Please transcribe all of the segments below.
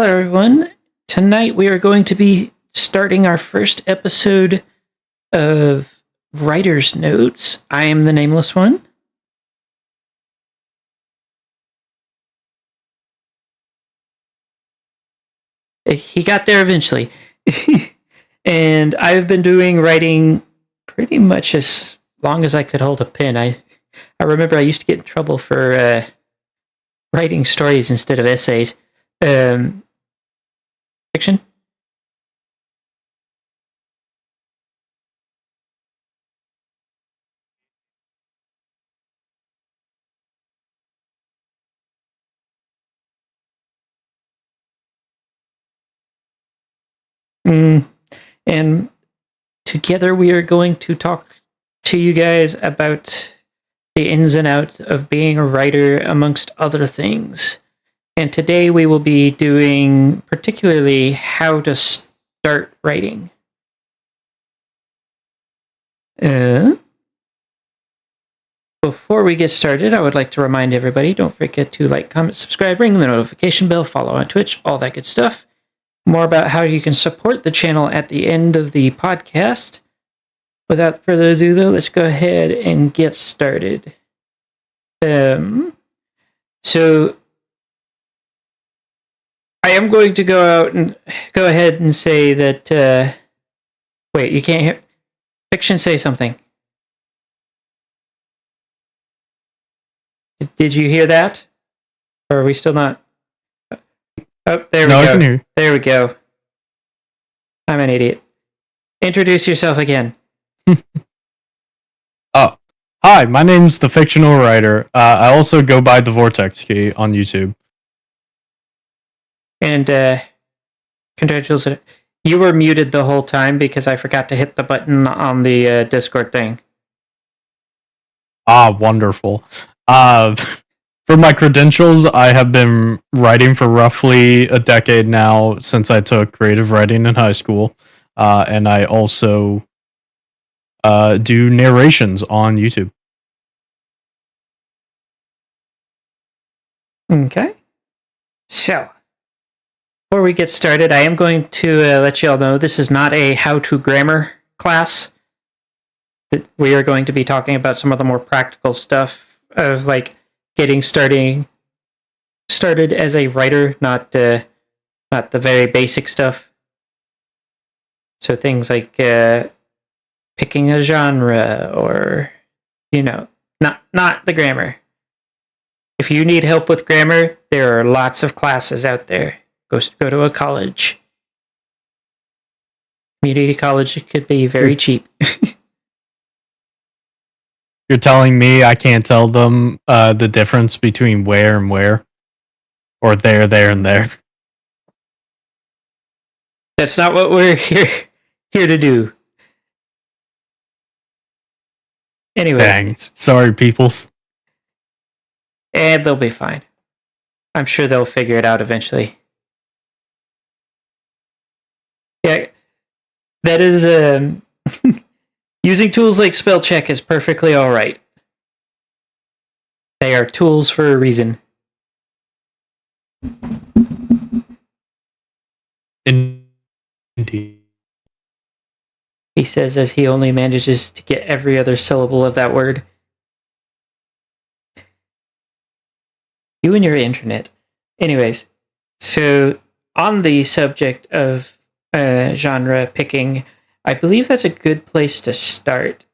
Hello, everyone. Tonight we are going to be starting our first episode of Writer's Notes. I am the Nameless One. He got there eventually. And I've been doing writing pretty much as long as I could hold a pen. I remember I used to get in trouble for writing stories instead of essays. Fiction? And together we are going to talk to you guys about the ins and outs of being a writer, amongst other things. And today we will be doing particularly how to start writing. Before we get started, I would like to remind everybody, don't forget to like, comment, subscribe, ring the notification bell, follow on Twitch, all that good stuff. More about how you can support the channel at the end of the podcast. Without further ado, though, let's go ahead and get started. So I am going to go ahead and say that. Wait, you can't hear. Fiction, say something. Did you hear that? Or are we still not? Oh, there we go. I can hear. There we go. I'm an idiot. Introduce yourself again. Hi, my name's The Fictional Writer. I also go by The Vortex Key on YouTube. And congratulations. You were muted the whole time because I forgot to hit the button on the Discord thing. Wonderful. For my credentials, I have been writing for roughly a decade now since I took creative writing in high school. And I also do narrations on YouTube. Okay. So, before we get started, I am going to let you all know this is not a how-to grammar class. We are going to be talking about some of the more practical stuff of like getting started as a writer, not the very basic stuff. So things like picking a genre, or not the grammar. If you need help with grammar, there are lots of classes out there. Go to a college. Community college could be very cheap. You're telling me I can't tell them the difference between where and where? Or there, and there? That's not what we're here to do. Anyway. Dang. Sorry, peoples. And they'll be fine. I'm sure they'll figure it out eventually. Yeah, that is using tools like spell check is perfectly all right. They are tools for a reason. Indeed. He says as he only manages to get every other syllable of that word. You and your internet. Anyways, so on the subject of genre picking, I believe that's a good place to start,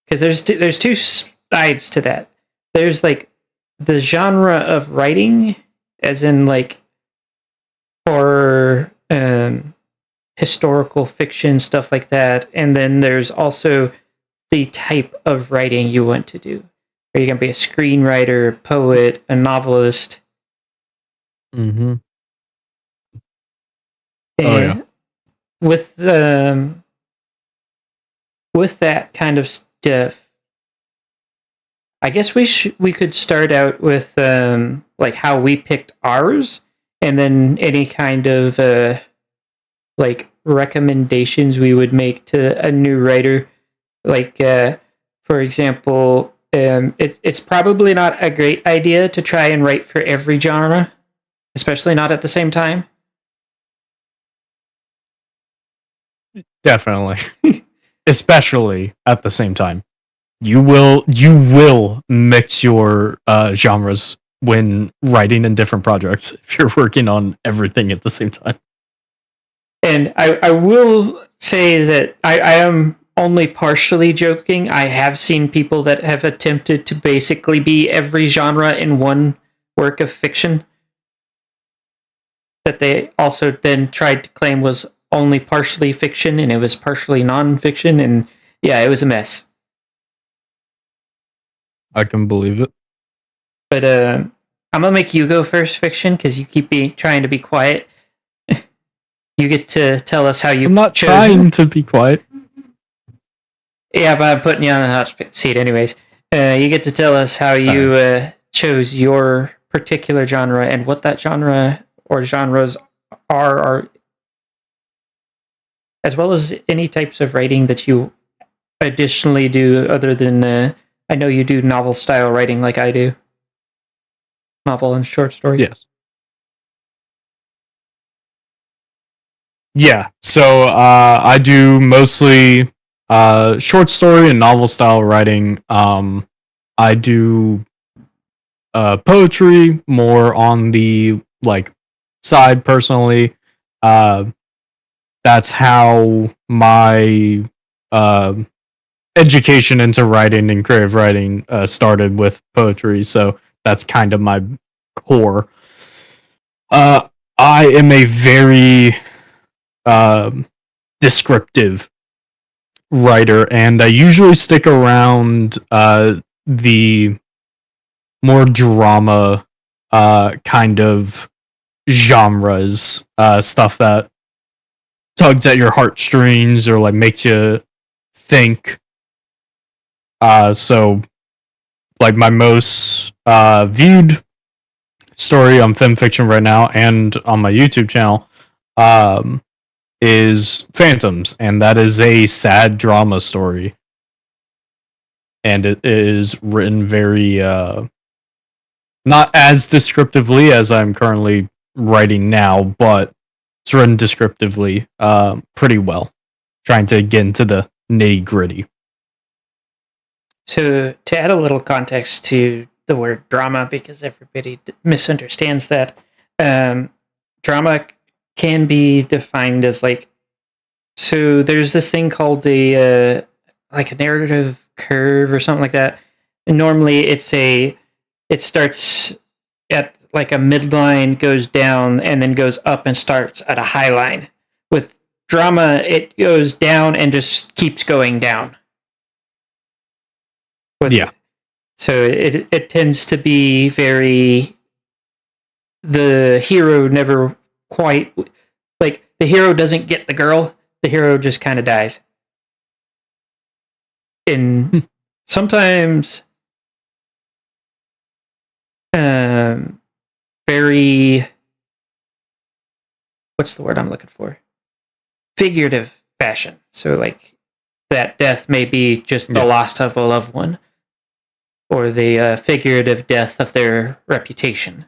because there's two sides to that. There's like the genre of writing, as in like horror, historical fiction, stuff like that, and then there's also the type of writing you want to do. Are you going to be a screenwriter, a poet, a novelist? Mm-hmm. And with that kind of stuff, I guess we could start out with like how we picked ours, and then any kind of like recommendations we would make to a new writer. Like for example, it's probably not a great idea to try and write for every genre, especially not at the same time. Definitely. Especially at the same time. You will mix your genres when writing in different projects if you're working on everything at the same time. And I will say that I am only partially joking. I have seen people that have attempted to basically be every genre in one work of fiction that they also then tried to claim was only partially fiction and it was partially non-fiction, and yeah, it was a mess. I can believe it. But I'm gonna make you go first, Fiction, because you keep trying to be quiet. You get to tell us how you. I'm not trying to be quiet. Yeah, but I'm putting you on the hot seat, anyways. You get to tell us how you chose your particular genre and what that genre or genres are, as well as any types of writing that you additionally do, other than I know you do novel style writing like I do, novel and short story. Yes. Yeah. So I do mostly short story and novel style writing. I do poetry more on the like side personally. That's how my education into writing and creative writing started, with poetry. So that's kind of my core. I am a very descriptive writer, and I usually stick around the more drama kind of genres, stuff that tugs at your heartstrings or like makes you think. So like my most viewed story on Film Fiction right now and on my YouTube channel is Phantoms, and that is a sad drama story. And it is written very not as descriptively as I'm currently writing now, but it's written descriptively pretty well, trying to get into the nitty gritty. So, to add a little context to the word drama, because everybody misunderstands that, drama can be defined as like, so there's this thing called the like a narrative curve or something like that. And normally it starts at like a midline, goes down, and then goes up and starts at a high line. With drama, it goes down and just keeps going down. Yeah. So it tends to be very, the hero never quite, like the hero doesn't get the girl, the hero just kind of dies. And sometimes very, what's the word I'm looking for? Figurative fashion. So like that death may be just the loss of a loved one, or the figurative death of their reputation.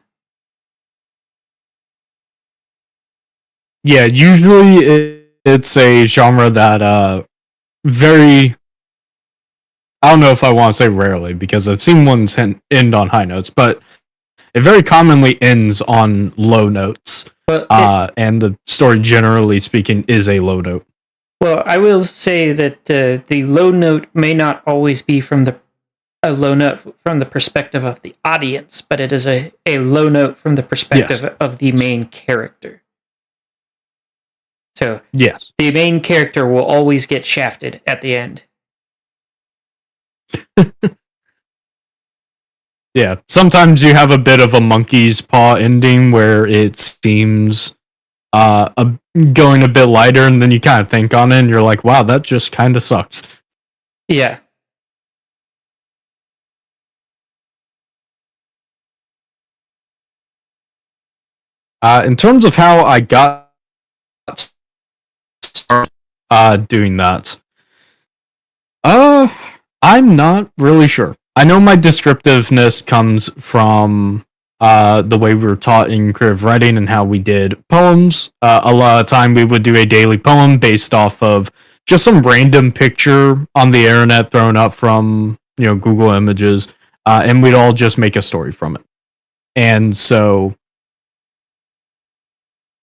Yeah, usually it's a genre that very, I don't know if I want to say rarely, because I've seen ones end on high notes, but it very commonly ends on low notes. And the story, generally speaking, is a low note. Well, I will say that the low note may not always be from a low note from the perspective of the audience, but it is a low note from the perspective of the main character. So, yes, the main character will always get shafted at the end. Yeah, sometimes you have a bit of a monkey's paw ending where it seems going a bit lighter, and then you kind of think on it, and you're like, wow, that just kind of sucks. Yeah. In terms of how I got started doing that, I'm not really sure. I know my descriptiveness comes from the way we were taught in creative writing and how we did poems. A lot of time we would do a daily poem based off of just some random picture on the internet thrown up from Google Images, and we'd all just make a story from it. And so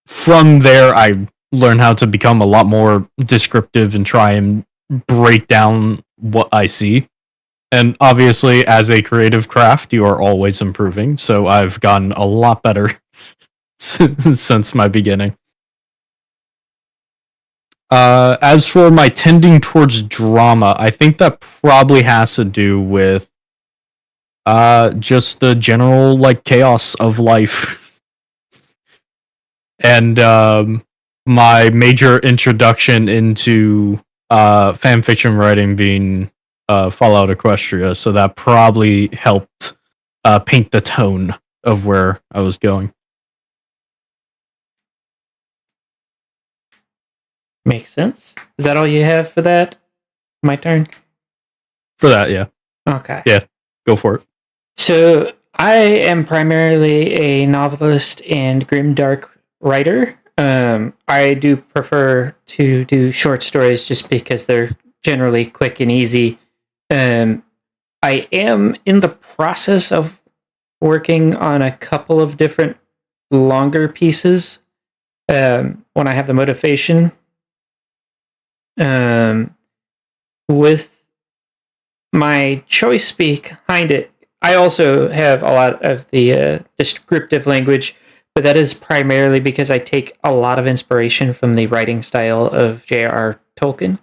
from there, I learned how to become a lot more descriptive and try and break down what I see. And obviously, as a creative craft, you are always improving. So I've gotten a lot better since my beginning. As for my tending towards drama, I think that probably has to do with just the general chaos of life. And my major introduction into fan fiction writing being Fallout Equestria, so that probably helped paint the tone of where I was going. Makes sense. Is that all you have for that? My turn? For that, yeah. Okay. Yeah, go for it. So, I am primarily a novelist and grimdark writer. I do prefer to do short stories just because they're generally quick and easy. I am in the process of working on a couple of different longer pieces when I have the motivation. With my choice behind it, I also have a lot of the descriptive language, but that is primarily because I take a lot of inspiration from the writing style of J.R.R. Tolkien.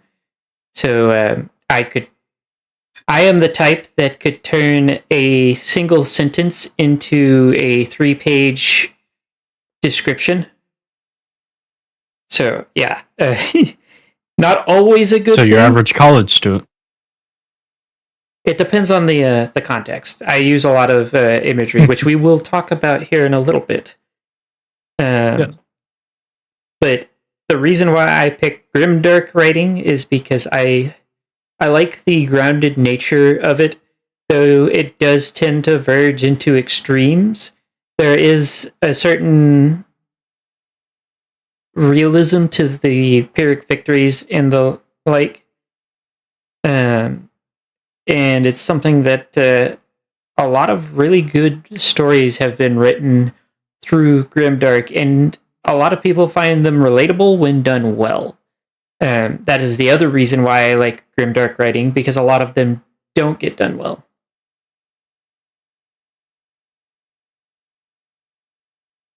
So I am the type that could turn a single sentence into a 3-page description. So, yeah. Not always a good thing. So your average college student. It depends on the context. I use a lot of imagery, which we will talk about here in a little bit. Yeah. But the reason why I picked grimdark writing is because I like the grounded nature of it, though it does tend to verge into extremes. There is a certain realism to the Pyrrhic victories and the like. And it's something that a lot of really good stories have been written through grimdark, and a lot of people find them relatable when done well. That is the other reason why I like grimdark writing, because a lot of them don't get done well.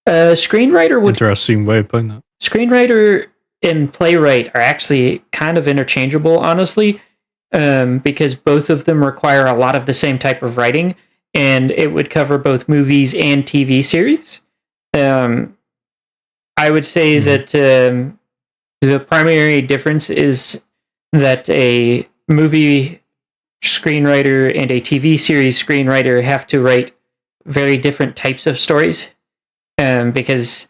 Screenwriter would... Interesting way of putting that. Screenwriter and playwright are actually kind of interchangeable, honestly, because both of them require a lot of the same type of writing, and it would cover both movies and TV series. I would say that the primary difference is that a movie screenwriter and a TV series screenwriter have to write very different types of stories, because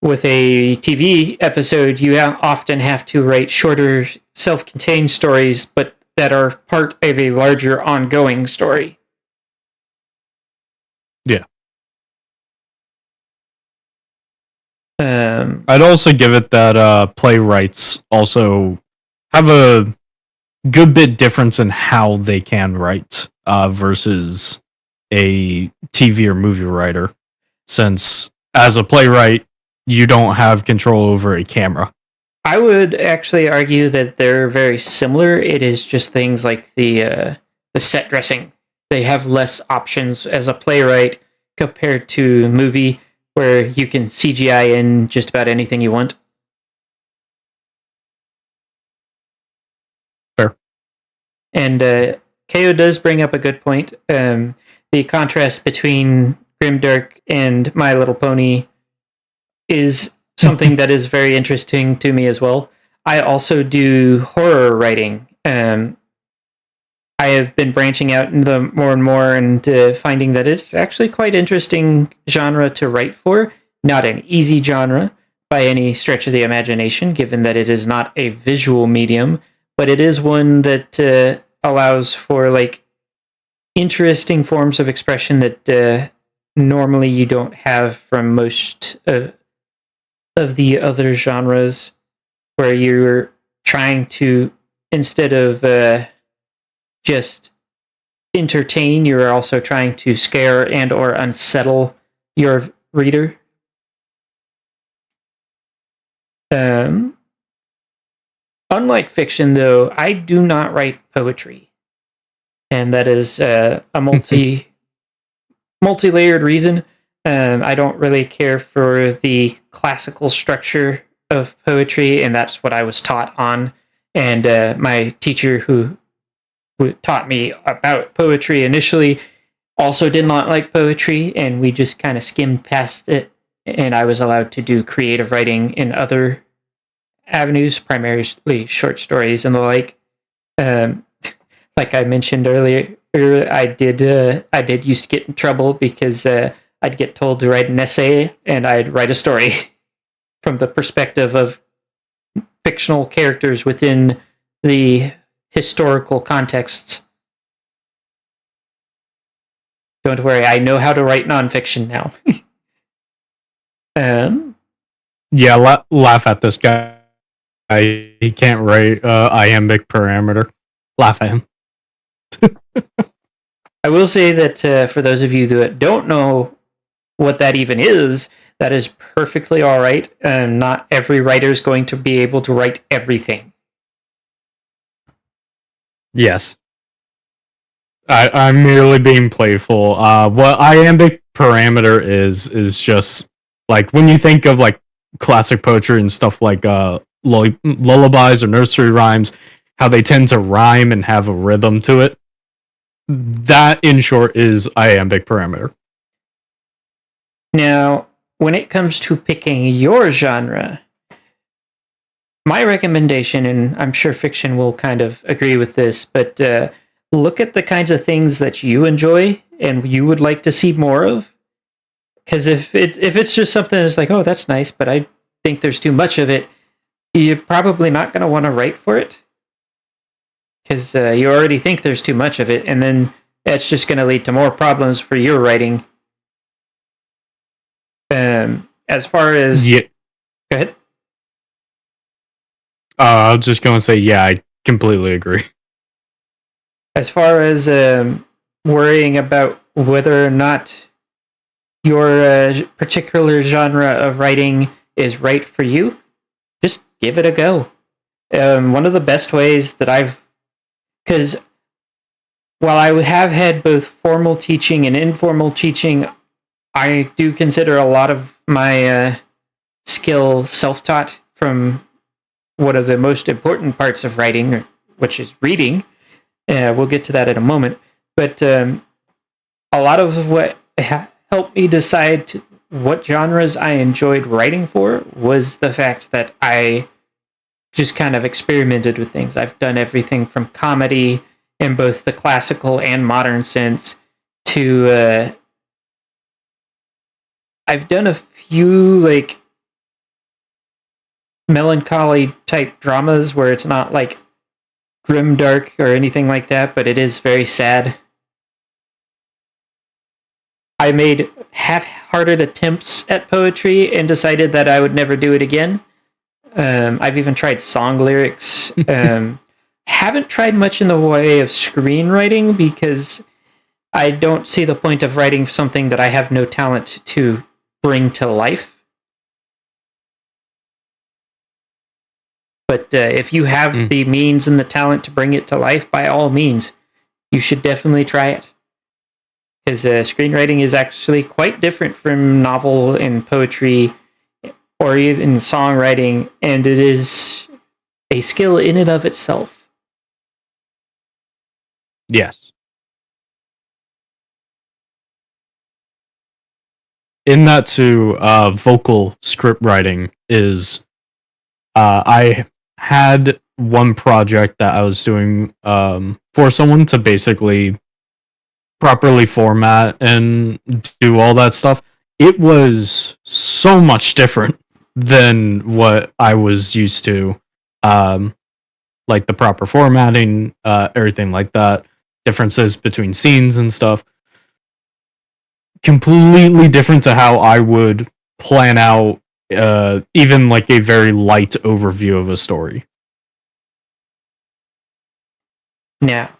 with a TV episode, you often have to write shorter, self-contained stories, but that are part of a larger, ongoing story. Yeah. I'd also give it that playwrights also have a good bit difference in how they can write versus a TV or movie writer, since as a playwright, you don't have control over a camera. I would actually argue that they're very similar. It is just things like the set dressing. They have less options as a playwright compared to movie, where you can CGI in just about anything you want. Fair. And KO does bring up a good point. The contrast between grimdark and My Little Pony is something that is very interesting to me as well. I also do horror writing. I have been branching out into more and more and finding that it's actually quite interesting genre to write for. Not an easy genre by any stretch of the imagination, given that it is not a visual medium, but it is one that allows for interesting forms of expression that normally you don't have from most of the other genres, where you're trying to, instead of just entertain, you're also trying to scare and or unsettle your reader. Unlike fiction, though, I do not write poetry, and that is a multi-layered reason. I don't really care for the classical structure of poetry, and that's what I was taught on. And my teacher who taught me about poetry initially also did not like poetry, and we just kind of skimmed past it. And I was allowed to do creative writing in other avenues, primarily short stories and the like. Like I mentioned earlier, I did used to get in trouble because I'd get told to write an essay and I'd write a story from the perspective of fictional characters within the historical contexts. Don't worry, I know how to write nonfiction now. Yeah, laugh at this guy. He can't write iambic parameter. Laugh at him. I will say that for those of you that don't know what that even is, that is perfectly all right. Not every writer is going to be able to write everything. Yes. I'm merely being playful. What iambic parameter is just like when you think of like classic poetry and stuff like lullabies or nursery rhymes, how they tend to rhyme and have a rhythm to it. That, in short, is iambic parameter. Now, when it comes to picking your genre, my recommendation, and I'm sure fiction will kind of agree with this, but look at the kinds of things that you enjoy and you would like to see more of. Because if it's just something that's like, oh, that's nice, but I think there's too much of it, you're probably not going to want to write for it. Because you already think there's too much of it, and then that's just going to lead to more problems for your writing. As far as... Yeah. Go ahead. I was just going to say, yeah, I completely agree. As far as worrying about whether or not your particular genre of writing is right for you, just give it a go. One of the best ways that because while I have had both formal teaching and informal teaching, I do consider a lot of my skill self-taught from one of the most important parts of writing, which is reading. We'll get to that in a moment. But a lot of what helped me decide what genres I enjoyed writing for was the fact that I just kind of experimented with things. I've done everything from comedy in both the classical and modern sense to I've done a few like melancholy type dramas where it's not like grim dark or anything like that, but it is very sad. I made half-hearted attempts at poetry and decided that I would never do it again. I've even tried song lyrics. Haven't tried much in the way of screenwriting because I don't see the point of writing something that I have no talent to bring to life. But if you have the means and the talent to bring it to life, by all means, you should definitely try it. Because screenwriting is actually quite different from novel and poetry or even songwriting, and it is a skill in and of itself. Yes. In that too, vocal script writing is... I had one project that I was doing for someone to basically properly format and do all that stuff. It was so much different than what I was used to. Like the proper formatting, everything like that, differences between scenes and stuff. completely different to how I would plan out even like a very light overview of a story. Now,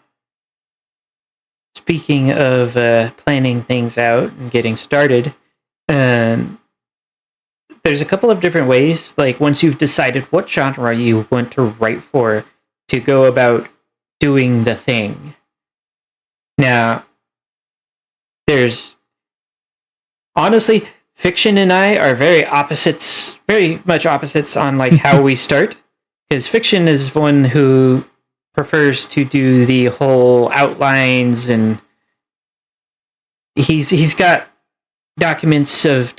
speaking of planning things out and getting started, um, there's a couple of different ways. Like once you've decided what genre you want to write for, to go about doing the thing. Now, there's honestly, fiction and I are very much opposites on like how we start. Because fiction is one who prefers to do the whole outlines, and he's got documents of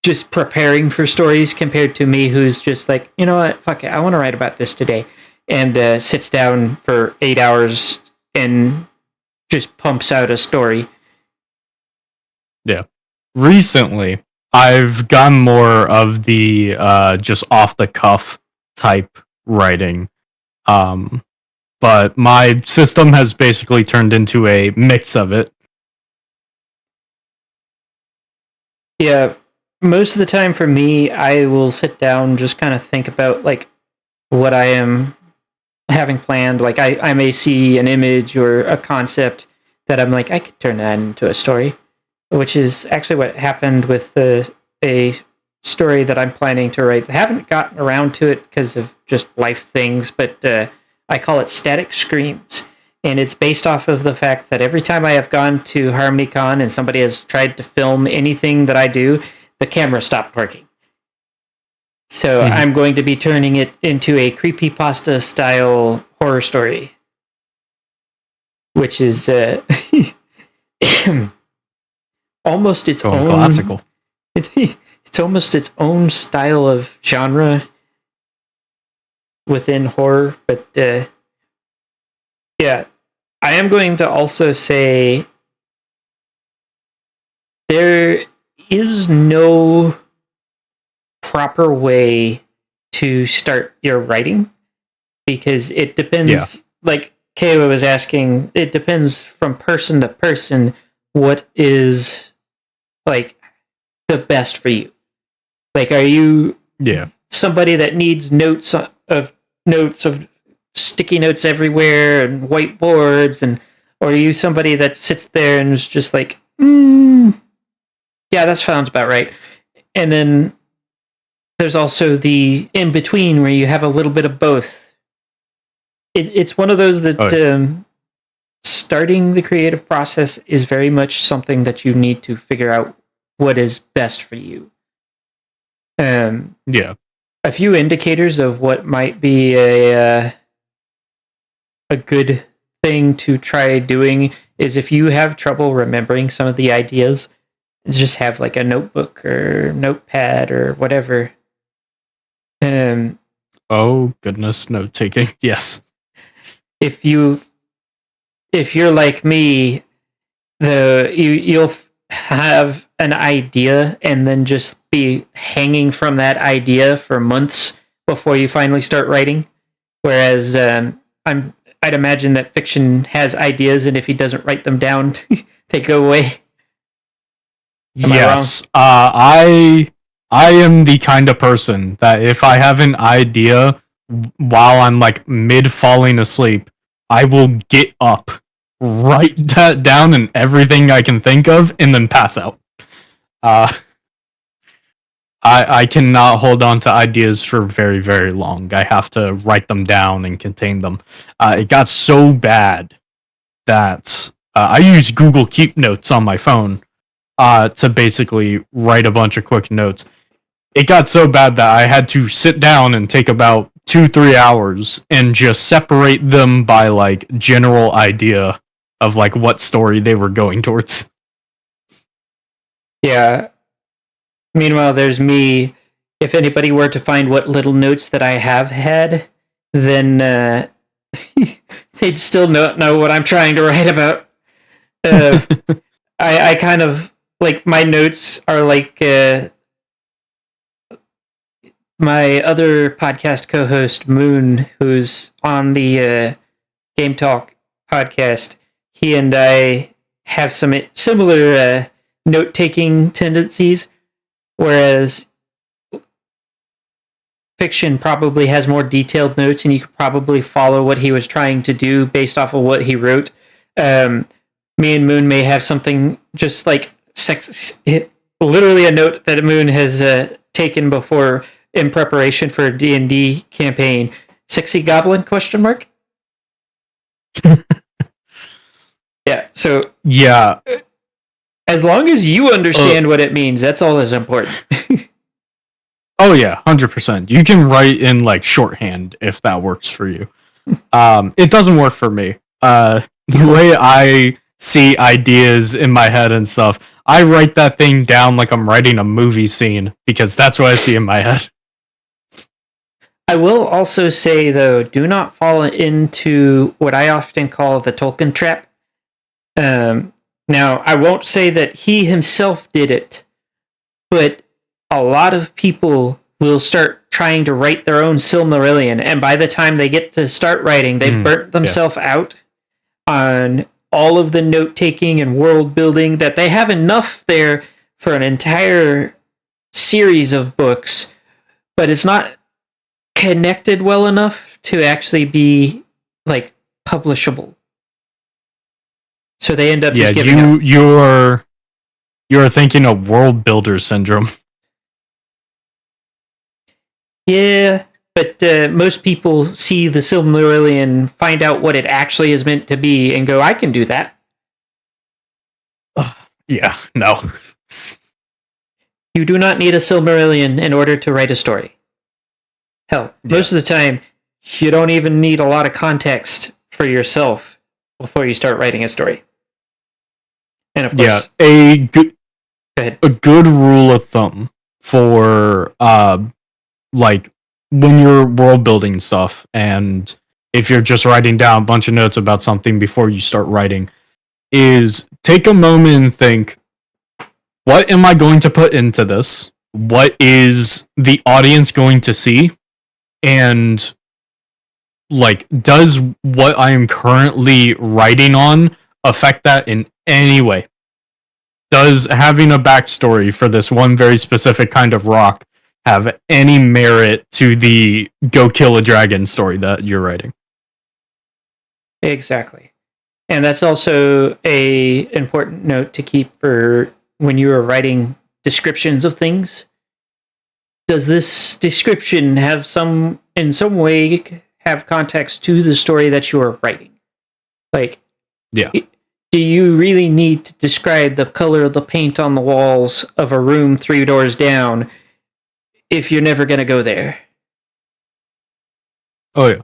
just preparing for stories, compared to me, who's just like, you know what, fuck it, I want to write about this today, and sits down for 8 hours and just pumps out a story. Yeah. Recently, I've gotten more of the just off the cuff type writing. But my system has basically turned into a mix of it. Yeah, most of the time for me, I will sit down, just kind of think about like what I am having planned. Like I may see an image or a concept that I'm like, I could turn that into a story, which is actually what happened with a story that I'm planning to write. I haven't gotten around to it because of just life things, but I call it Static Screams. And it's based off of the fact that every time I have gone to HarmonyCon and somebody has tried to film anything that I do, the camera stopped working. So I'm going to be turning it into a creepypasta style horror story, which is almost its own classical. It's almost its own style of genre within horror, but yeah, I am going to also say there is no proper way to start your writing, because it depends. Yeah. Like Kayla was asking, it depends from person to person what is like the best for you. Like, are you somebody that needs notes of sticky notes everywhere and whiteboards, and or are you somebody that sits there and is just like, yeah, that sounds about right. And then there's also the in between where you have a little bit of both. It's one of those that starting the creative process is very much something that you need to figure out what is best for you. A few indicators of what might be a good thing to try doing is, if you have trouble remembering some of the ideas, just have like a notebook or notepad or whatever. Oh goodness, note taking. Yes. If you're like me, you'll have an idea and then just be hanging from that idea for months before you finally start writing. Whereas I'd imagine that fiction has ideas, and if he doesn't write them down, they go away. Yes. I am the kind of person that if I have an idea while I'm like mid falling asleep, I will get up, write that down and everything I can think of, and then pass out. I cannot hold on to ideas for very, very long. I have to write them down and contain them. It got so bad that I use Google Keep Notes on my phone to basically write a bunch of quick notes. It got so bad that I had to sit down and take about 2-3 hours and just separate them by like general idea of like what story they were going towards. Yeah. Meanwhile, there's me. If anybody were to find what little notes that I have had, then they'd still not know what I'm trying to write about. I kind of like, my notes are like my other podcast co-host Moon, who's on the Game Talk podcast. He and I have some similar note-taking tendencies, whereas fiction probably has more detailed notes, and you could probably follow what he was trying to do based off of what he wrote. Me and Moon may have something just like literally a note that Moon has taken before in preparation for a D&D campaign. Sexy goblin, question mark? Yeah, so Yeah. as long as you understand what it means, that's all that's important. Oh yeah, 100%. You can write in like shorthand if that works for you. It doesn't work for me. The way I see ideas in my head and stuff, I write that thing down like I'm writing a movie scene because that's what I see in my head. I will also say, though, do not fall into what I often call the Tolkien trap. Now, I won't say that he himself did it, but a lot of people will start trying to write their own Silmarillion, and by the time they get to start writing, they've burnt themselves out on all of the note-taking and world-building that they have enough there for an entire series of books, but it's not connected well enough to actually be like publishable. So they end up just giving up. You're thinking of world builder syndrome. Yeah, but most people see the Silmarillion, find out what it actually is meant to be, and go, I can do that. Yeah, no. You do not need a Silmarillion in order to write a story. Hell, most of the time, you don't even need a lot of context for yourself before you start writing a story. And of course, a good rule of thumb for like when you're world building stuff, and if you're just writing down a bunch of notes about something before you start writing, is take a moment and think, what am I going to put into this? What is the audience going to see? And like, does what I am currently writing on affect that in any way? Does having a backstory for this one very specific kind of rock have any merit to the go kill a dragon story that you're writing? Exactly. And that's also a important note to keep for when you are writing descriptions of things. Does this description have in some way have context to the story that you are writing? Like, yeah. Do you really need to describe the color of the paint on the walls of a room 3 doors down if you're never going to go there? Oh yeah.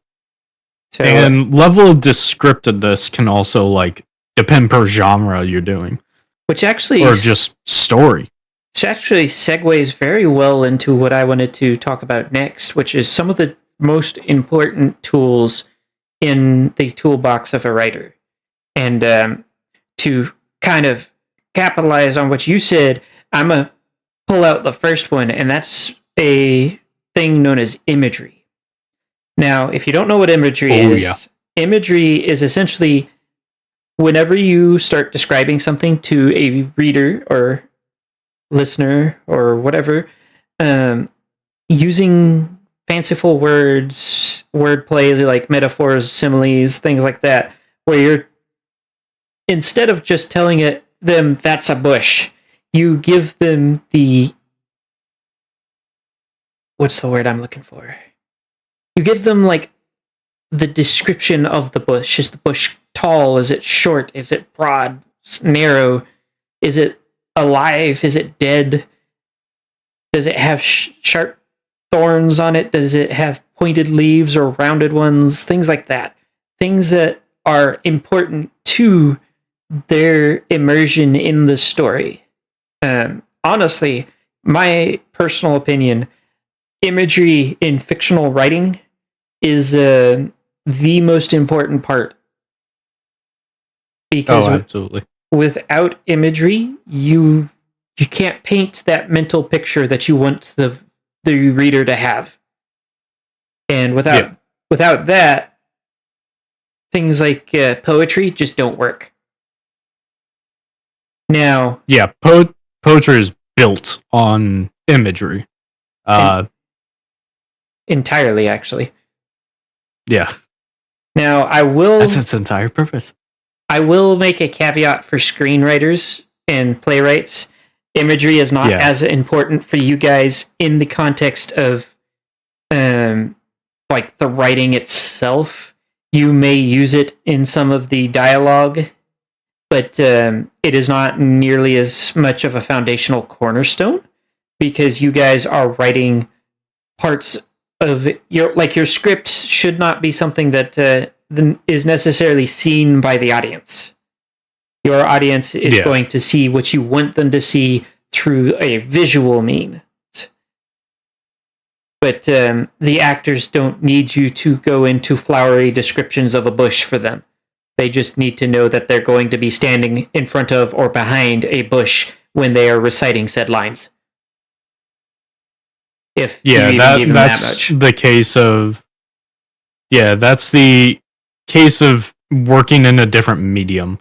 So, and level of descriptiveness can also like depend per genre you're doing, which actually or just story. Which actually segues very well into what I wanted to talk about next, which is some of the most important tools in the toolbox of a writer. And to kind of capitalize on what you said, I'm going to pull out the first one, and that's a thing known as imagery. Now, if you don't know what imagery is, imagery is essentially whenever you start describing something to a reader or listener or whatever, using fanciful words, wordplay like metaphors, similes, things like that, where you're, instead of just telling them that's a bush, you give them what's the word I'm looking for? You give them like the description of the bush. Is the bush tall? Is it short? Is it broad? Narrow? Is it alive? Is it dead? Does it have sharp thorns on it? Does it have pointed leaves or rounded ones? Things like that. Things that are important to their immersion in the story. Honestly, my personal opinion, imagery in fictional writing is the most important part. Because absolutely. Without imagery, you can't paint that mental picture that you want the reader to have. And without that, things like poetry just don't work. Now, Yeah, poetry is built on imagery. Entirely, actually. Yeah, Now, that's its entire purpose. I will make a caveat for screenwriters and playwrights. Imagery is not as important for you guys in the context of like the writing itself. You may use it in some of the dialogue, but it is not nearly as much of a foundational cornerstone because you guys are writing parts of your script should not be something that is necessarily seen by the audience. Your audience is going to see what you want them to see through a visual means. But the actors don't need you to go into flowery descriptions of a bush for them. They just need to know that they're going to be standing in front of or behind a bush when they are reciting said lines. If that's the case of that's the case of working in a different medium.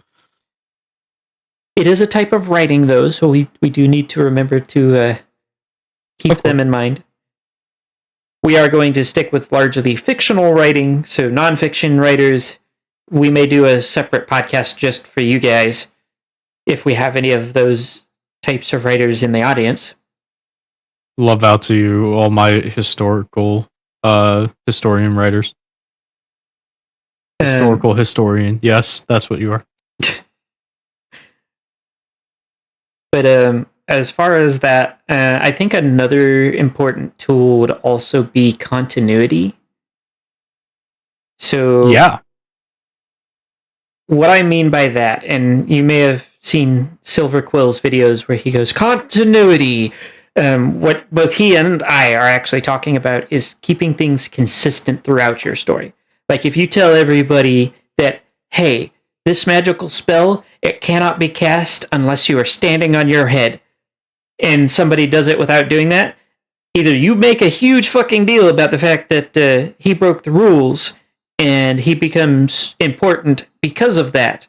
It is a type of writing, though, so we do need to remember to keep them in mind. We are going to stick with largely fictional writing, so nonfiction writers. We may do a separate podcast just for you guys if we have any of those types of writers in the audience. Love out to you, all my historian writers. Historical historian. Yes, that's what you are. But as far as that, I think another important tool would also be continuity. So what I mean by that, and you may have seen Silver Quill's videos where he goes, continuity. What both he and I are actually talking about is keeping things consistent throughout your story. Like if you tell everybody that, hey, this magical spell, it cannot be cast unless you are standing on your head, and somebody does it without doing that, either you make a huge fucking deal about the fact that he broke the rules and he becomes important because of that,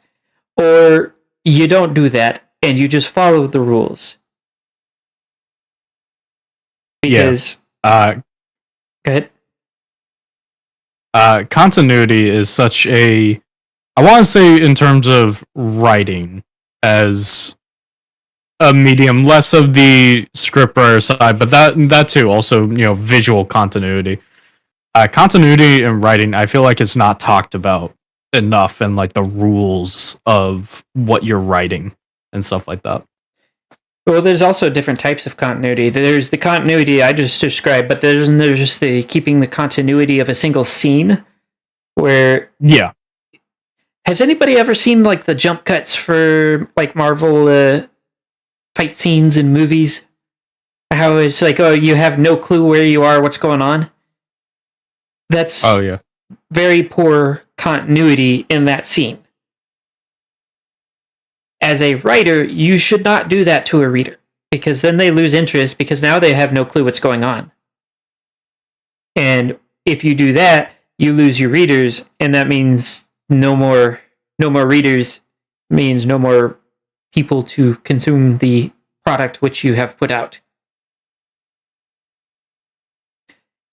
or you don't do that and you just follow the rules. Because go ahead. Continuity is such a, I want to say in terms of writing as a medium, less of the scriptwriter side, but that too, also, visual continuity. Continuity in writing, I feel like it's not talked about enough, and like the rules of what you're writing and stuff like that. Well, there's also different types of continuity. There's the continuity I just described, but there's just the keeping the continuity of a single scene where... Yeah. Has anybody ever seen like the jump cuts for like Marvel fight scenes in movies? How it's like, oh, you have no clue where you are, what's going on? That's very poor continuity in that scene. As a writer, you should not do that to a reader, because then they lose interest because now they have no clue what's going on. And if you do that, you lose your readers, and that means no more readers means no more people to consume the product which you have put out.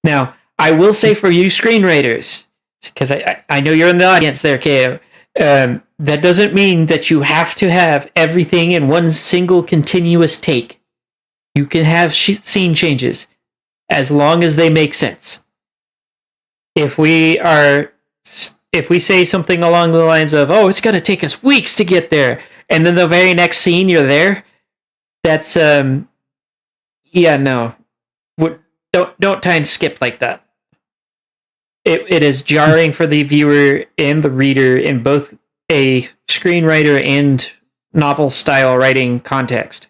Now, I will say for you screenwriters, because I know you're in the audience there, Ko, that doesn't mean that you have to have everything in one single continuous take. You can have scene changes as long as they make sense. If we say something along the lines of, oh, it's going to take us weeks to get there, and then the very next scene you're there, that's, no. Don't try and skip like that. It is jarring for the viewer and the reader in both a screenwriter and novel-style writing context.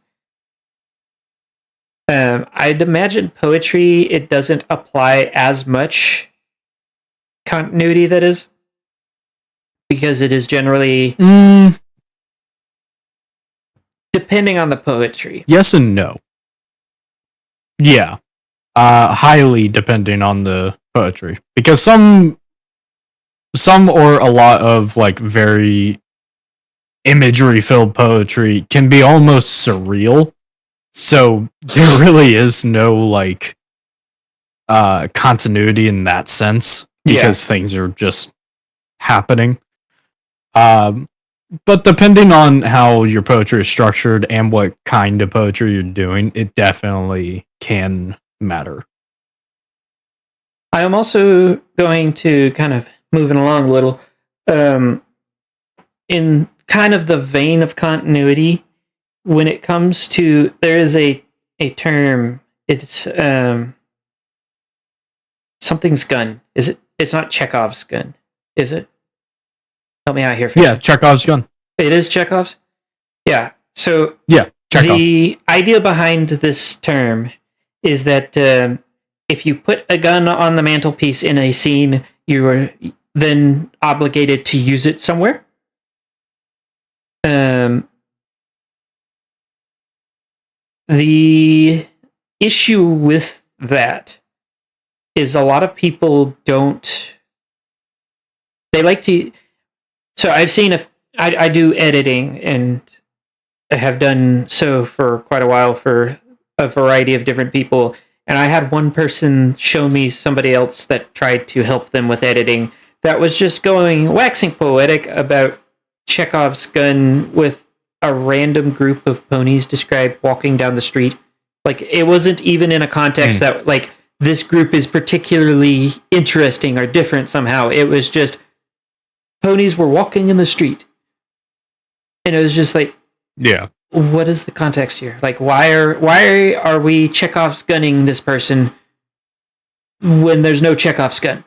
I'd imagine poetry, it doesn't apply as much continuity, that is, because it is generally depending on the poetry. Yes and no. Yeah. Highly depending on the poetry, because some or a lot of like very imagery filled poetry can be almost surreal. So there really is no like continuity in that sense because things are just happening. But depending on how your poetry is structured and what kind of poetry you're doing, it definitely can matter. I am also going to kind of moving along a little, in kind of the vein of continuity. When it comes to, there is a term. It's something's gun. Is it? It's not Chekhov's gun, is it? Help me out here. Yeah, Chekhov's gun. It is Chekhov's? Yeah. So yeah, Chekhov. The idea behind this term is that if you put a gun on the mantelpiece in a scene, you are then obligated to use it somewhere. The issue with that is a lot of people don't. They like to. So I've seen I do editing, and I have done so for quite a while for a variety of different people. And I had one person show me somebody else that tried to help them with editing that was just waxing poetic about Chekhov's gun with a random group of ponies described walking down the street. Like, it wasn't even in a context that, like, this group is particularly interesting or different somehow. It was just ponies were walking in the street. And it was just like, yeah, what is the context here? Like, why are we Chekhov's gunning this person when there's no Chekhov's gun?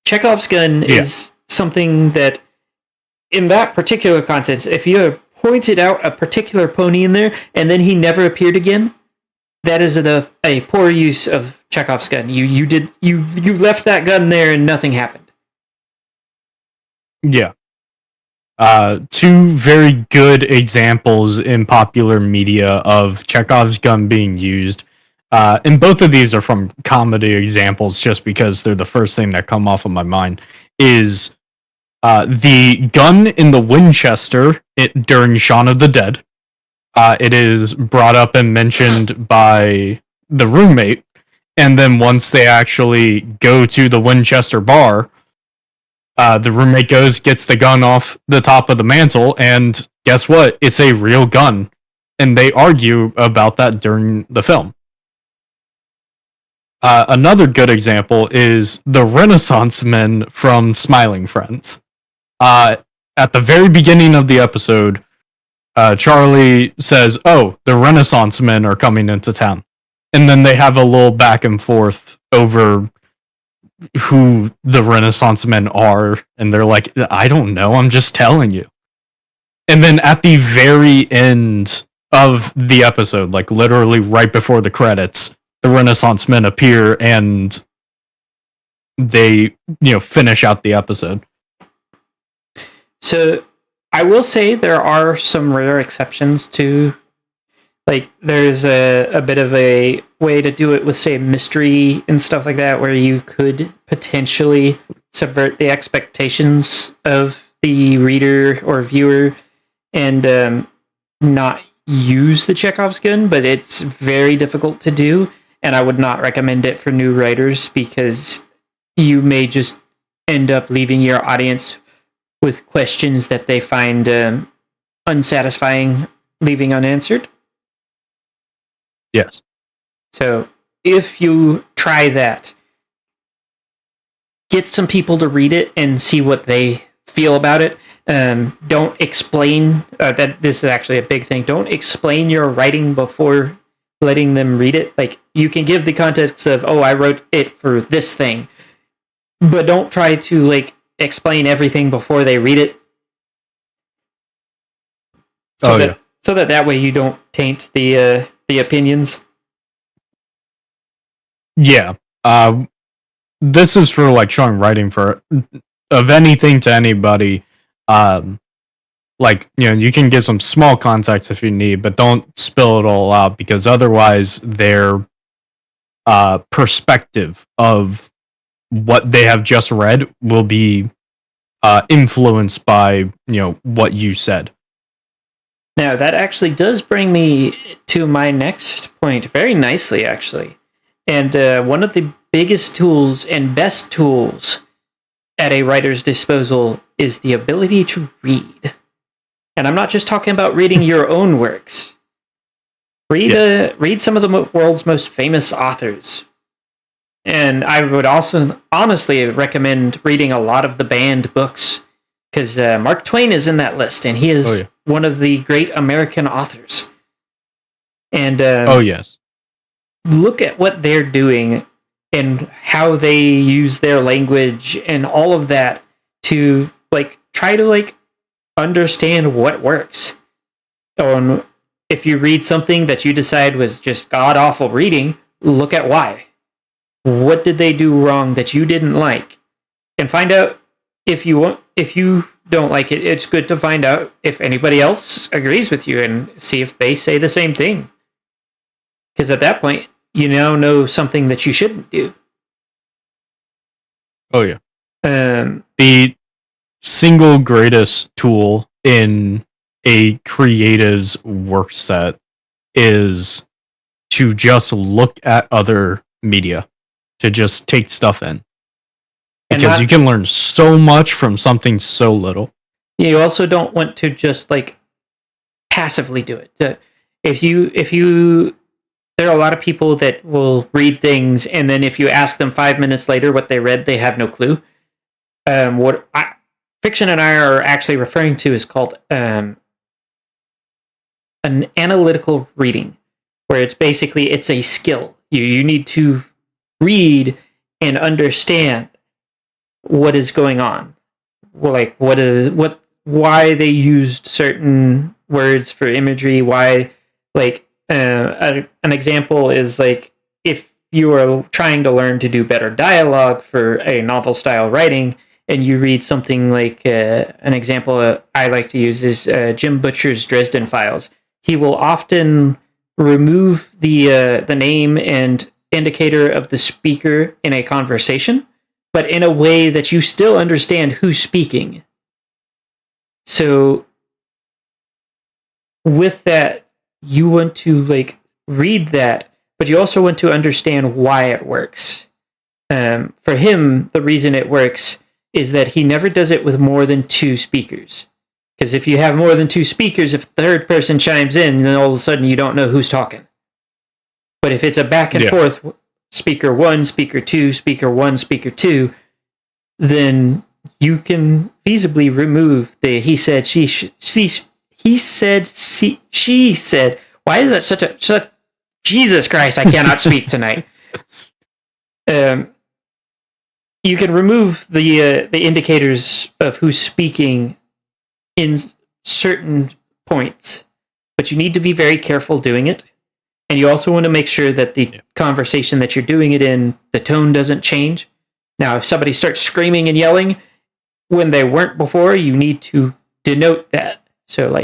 Chekhov's gun is something that, in that particular context, if you had pointed out a particular pony in there and then he never appeared again, that is a poor use of Chekhov's gun. You left that gun there and nothing happened. Yeah. Two very good examples in popular media of Chekhov's gun being used. And both of these are from comedy examples just because they're the first thing that come off of my mind, is the gun in the Winchester during Shaun of the Dead. It is brought up and mentioned by the roommate, and then once they actually go to the Winchester bar, the roommate gets the gun off the top of the mantle, and guess what? It's a real gun. And they argue about that during the film. Another good example is the Renaissance Men from Smiling Friends. At the very beginning of the episode, Charlie says, "Oh, the Renaissance Men are coming into town." And then they have a little back and forth over who the Renaissance Men are, and they're like, "I don't know, I'm just telling you." And then at the very end of the episode, like literally right before the credits, the Renaissance Men appear and they, finish out the episode. So I will say there are some rare exceptions to, like, there's a bit of a way to do it with, say, mystery and stuff like that, where you could potentially subvert the expectations of the reader or viewer and not use the Chekhov's gun, but it's very difficult to do, and I would not recommend it for new writers because you may just end up leaving your audience with questions that they find unsatisfying, leaving unanswered. Yes. So if you try that, get some people to read it and see what they feel about it. Don't explain that this is actually a big thing. Don't explain your writing before letting them read it. Like, you can give the context of, "Oh, I wrote it for this thing," but don't try to, like, explain everything before they read it. So that way you don't taint the opinions. Yeah. This is for, like, showing writing of anything to anybody. Like, you can give some small context if you need, but don't spill it all out, because otherwise their perspective of what they have just read will be influenced by what you said. Now, that actually does bring me to my next point very nicely, actually. And one of the biggest tools and best tools at a writer's disposal is the ability to read. And I'm not just talking about reading your own works. Read some of the world's most famous authors. And I would also honestly recommend reading a lot of the banned books, because Mark Twain is in that list, and he is one of the great American authors. And yes, look at what they're doing and how they use their language and all of that to try to understand what works. If you read something that you decide was just god awful reading, look at why. What did they do wrong that you didn't like? And find out if you don't like it. It's good to find out if anybody else agrees with you and see if they say the same thing. Because at that point, you now know something that you shouldn't do. Oh yeah. The single greatest tool in a creative's work set is to just look at other media, to just take stuff in. Because you can learn so much from something so little. You also don't want to just passively do it. If you there are a lot of people that will read things, and then if you ask them 5 minutes later what they read, they have no clue. Fiction and I are actually referring to is called an analytical reading, where it's a skill. You need to read and understand what is going on, why they used certain words for imagery, why an example is if you are trying to learn to do better dialogue for a novel style writing, and you read something an example I like to use is Jim Butcher's Dresden Files. He will often remove the name and indicator of the speaker in a conversation, but in a way that you still understand who's speaking. So with that, you want to read that, but you also want to understand why it works. For him, the reason it works is that he never does it with more than two speakers. Because if you have more than two speakers, if the third person chimes in, then all of a sudden you don't know who's talking. But if it's a back and forth, speaker one, speaker two, speaker one, speaker two, then you can feasibly remove the he said, she said, she said. Why is that such Jesus Christ, I cannot speak tonight. You can remove the indicators of who's speaking in certain points, but you need to be very careful doing it. And you also want to make sure that the conversation that you're doing it in, the tone doesn't change. Now, if somebody starts screaming and yelling when they weren't before, you need to denote that. So,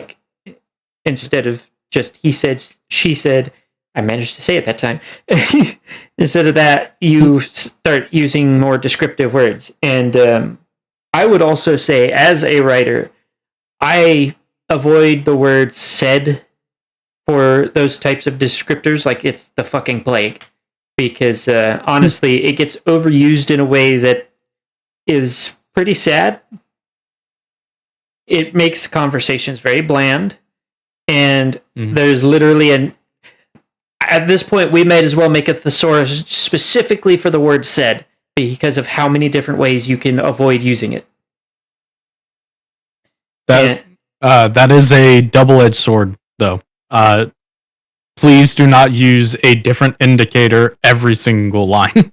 instead of just he said, she said, I managed to say it that time. Instead of that, you start using more descriptive words. And I would also say, as a writer, I avoid the word said for those types of descriptors, like it's the fucking plague. Because honestly, it gets overused in a way that is pretty sad. It makes conversations very bland. And there's literally at this point, we might as well make a thesaurus specifically for the word said, because of how many different ways you can avoid using it. That is a double-edged sword, though. Please do not use a different indicator every single line.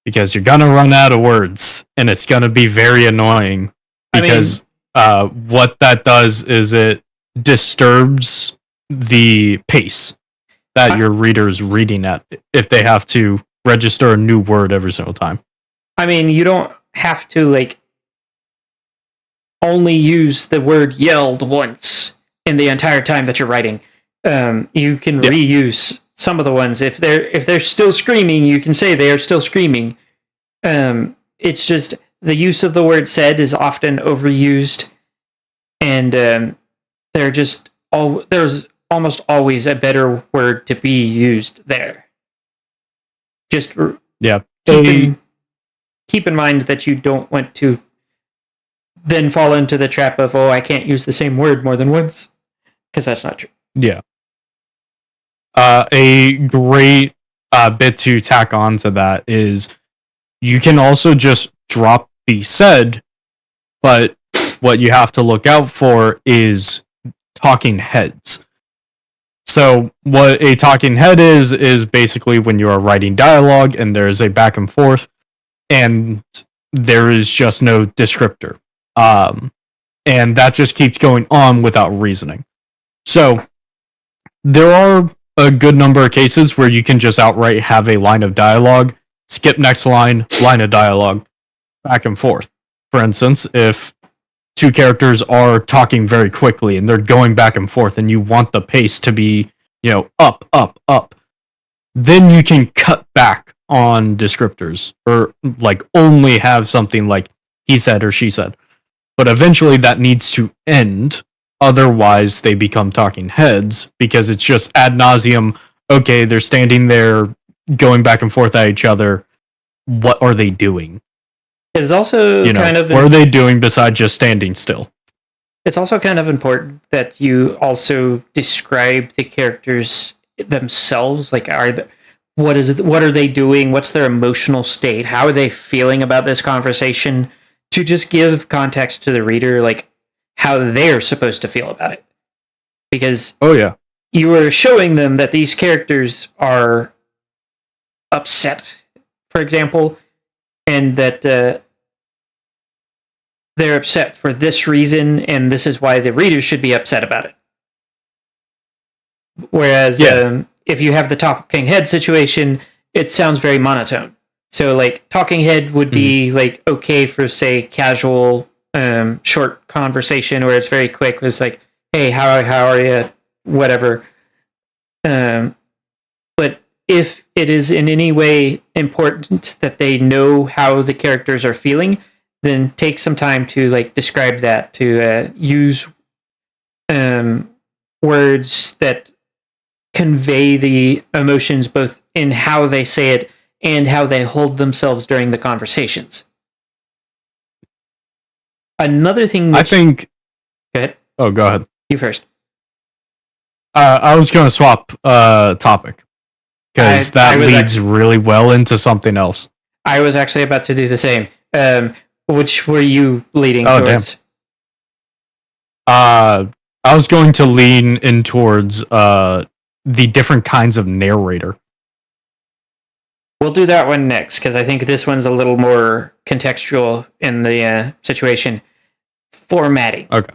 Because you're gonna run out of words, and it's gonna be very annoying. Because what that does is it disturbs the pace that your reader's reading at if they have to register a new word every single time. I mean, you don't have to only use the word yelled once in the entire time that you're writing. You can reuse some of the ones. If they're still screaming, you can say they are still screaming. It's just the use of the word said is often overused, and there's almost always a better word to be used there. Just keep in mind that you don't want to then fall into the trap of, I can't use the same word more than once, because that's not true. Yeah. A great bit to tack on to that is you can also just drop the said, but what you have to look out for is talking heads. So what a talking head is basically when you are writing dialogue and there's a back and forth and there is just no descriptor. And that just keeps going on without reasoning. So there are a good number of cases where you can just outright have a line of dialogue, skip next line of dialogue, back and forth. For instance, if two characters are talking very quickly and they're going back and forth and you want the pace to be, up, up, up, then you can cut back on descriptors or like only have something like he said or she said. But eventually that needs to end. Otherwise they become talking heads because it's just ad nauseum. Okay, they're standing there going back and forth at each other. What are they doing? It's also what are they doing besides just standing still? It's also kind of important that you also describe the characters themselves. Like, what are they doing? What's their emotional state? How are they feeling about this conversation? To just give context to the reader, like how they're supposed to feel about it. Because you are showing them that these characters are upset, for example, and that they're upset for this reason, and this is why the reader should be upset about it. Whereas if you have the talking head situation, it sounds very monotone. So, like, talking head would be, like, okay for, say, casual, short conversation where it's very quick. It's like, hey, how are you? Whatever. But if it is in any way important that they know how the characters are feeling, then take some time to, like, describe that, to use words that convey the emotions both in how they say it and how they hold themselves during the conversations. Another thing... I think... Go ahead. Oh, go ahead. You first. I was going to swap topic, because that leads really well into something else. I was actually about to do the same. Which were you leading towards? Damn. I was going to lean in towards the different kinds of narrator. We'll do that one next, because I think this one's a little more contextual in the situation. Formatting. Okay.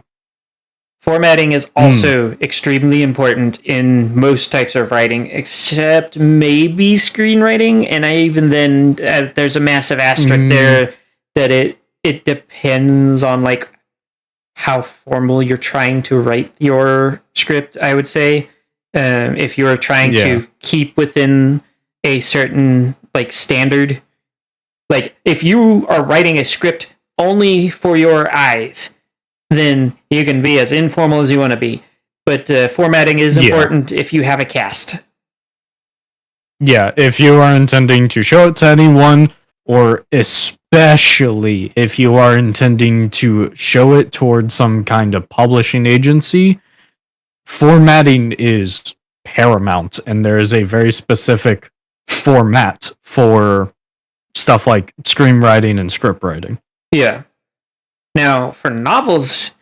Formatting is also extremely important in most types of writing, except maybe screenwriting, and there's a massive asterisk there that it depends on, like, how formal you're trying to write your script, I would say. If you're trying to keep within a certain, like, standard. Like, if you are writing a script only for your eyes, then you can be as informal as you want to be. But formatting is important if you have a cast. Yeah, if you are intending to show it to anyone, or especially if you are intending to show it towards some kind of publishing agency, formatting is paramount, and there is a very specific format for stuff like screenwriting and script writing. Yeah. Now, for novels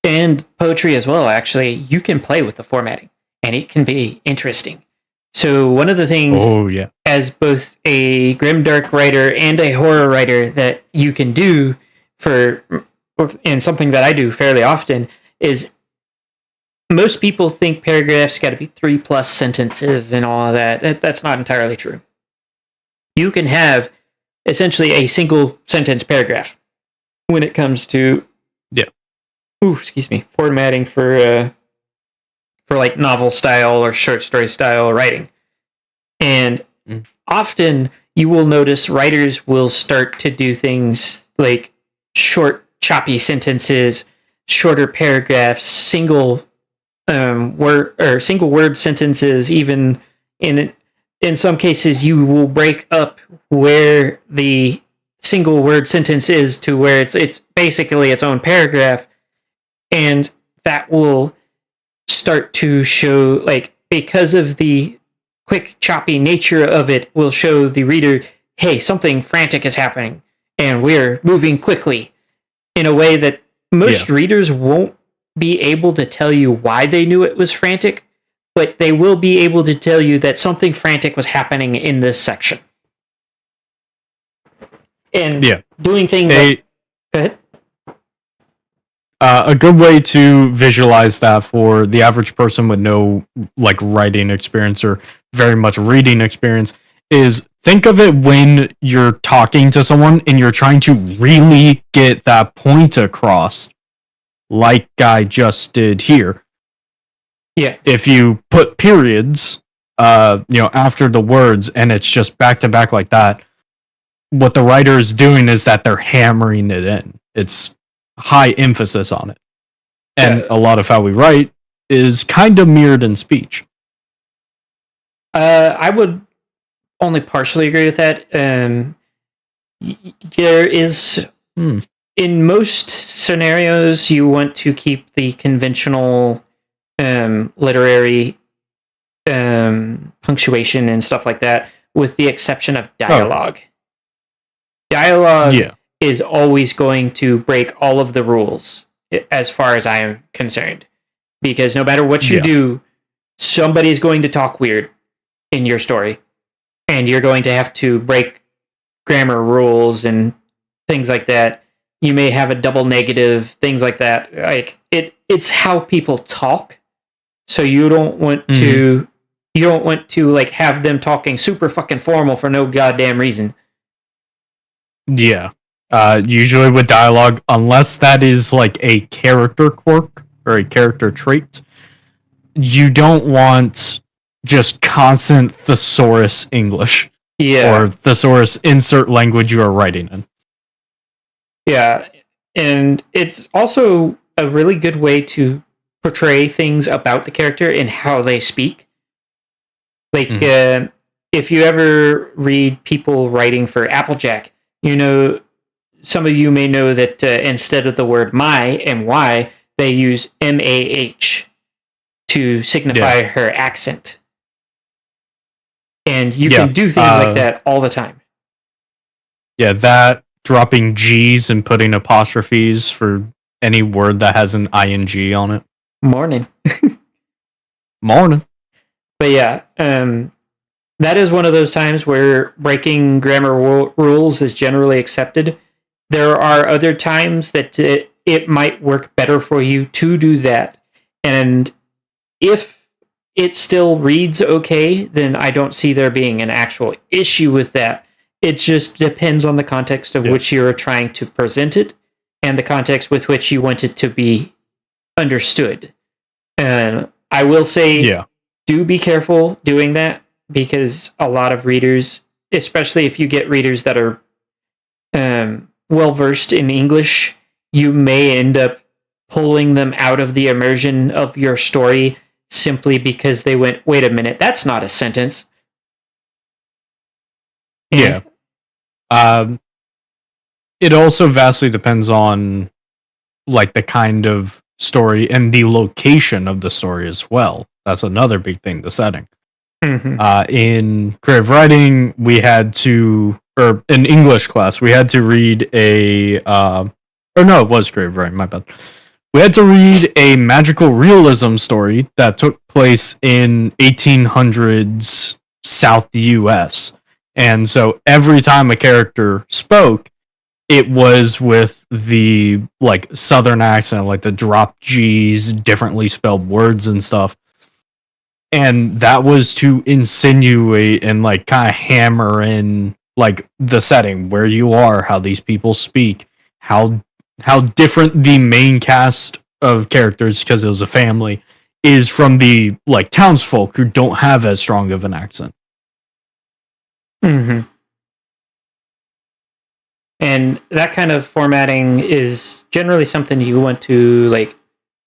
and poetry as well, actually, you can play with the formatting, and it can be interesting. So one of the things, as both a grimdark writer and a horror writer, that you can do and something that I do fairly often, is most people think paragraphs got to be 3+ sentences and all of that. That's not entirely true. You can have essentially a single sentence paragraph when it comes to formatting for like novel style or short story style writing. And often you will notice writers will start to do things like short, choppy sentences, shorter paragraphs, single word sentences. Even in some cases, you will break up where the single word sentence is to where it's basically its own paragraph, and that will start to show, like, because of the quick, choppy nature of it, will show the reader, hey, something frantic is happening, and we're moving quickly in a way that most readers won't be able to tell you why they knew it was frantic, but they will be able to tell you that something frantic was happening in this section. And doing things like... Go ahead. A good way to visualize that for the average person with no like writing experience or very much reading experience is, think of it when you're talking to someone and you're trying to really get that point across, like I just did here. Yeah. If you put periods, after the words and it's just back to back like that, what the writer is doing is that they're hammering it in. It's high emphasis on it. And a lot of how we write is kind of mirrored in speech. I would only partially agree with that. There is... In most scenarios, you want to keep the conventional literary punctuation and stuff like that, with the exception of dialogue. Dialogue is always going to break all of the rules, as far as I am concerned. Because no matter what you do, somebody's going to talk weird in your story. And you're going to have to break grammar rules and things like that. You may have a double negative, things like that. Like it's how people talk. So you don't want to like have them talking super fucking formal for no goddamn reason. Yeah. Usually with dialogue, unless that is like a character quirk or a character trait, you don't want just constant thesaurus English. Yeah. Or thesaurus insert language you are writing in. Yeah. And it's also a really good way to portray things about the character and how they speak. Like, if you ever read people writing for Applejack, some of you may know that instead of the word my, M-Y, they use M-A-H to signify her accent. And you can do things like that all the time. Yeah, that, dropping G's and putting apostrophes for any word that has an ing on it. Morning. Morning. But yeah, that is one of those times where breaking grammar rules is generally accepted. There are other times that it might work better for you to do that. And if it still reads okay, then I don't see there being an actual issue with that. It just depends on the context of which you're trying to present it and the context with which you want it to be understood. And I will say, do be careful doing that, because a lot of readers, especially if you get readers that are well-versed in English, you may end up pulling them out of the immersion of your story simply because they went, wait a minute, that's not a sentence. Yeah. It also vastly depends on like the kind of story and the location of the story as well. That's another big thing, the setting. In creative writing, we had to, or in English class, we had to read it was creative writing, my bad. We had to read a magical realism story that took place in 1800s South US. And so every time a character spoke, it was with the like Southern accent, like the drop G's, differently spelled words and stuff. And that was to insinuate and like kind of hammer in like the setting, where you are, how these people speak, how different the main cast of characters, because it was a family, is from the like townsfolk who don't have as strong of an accent. And that kind of formatting is generally something you want to like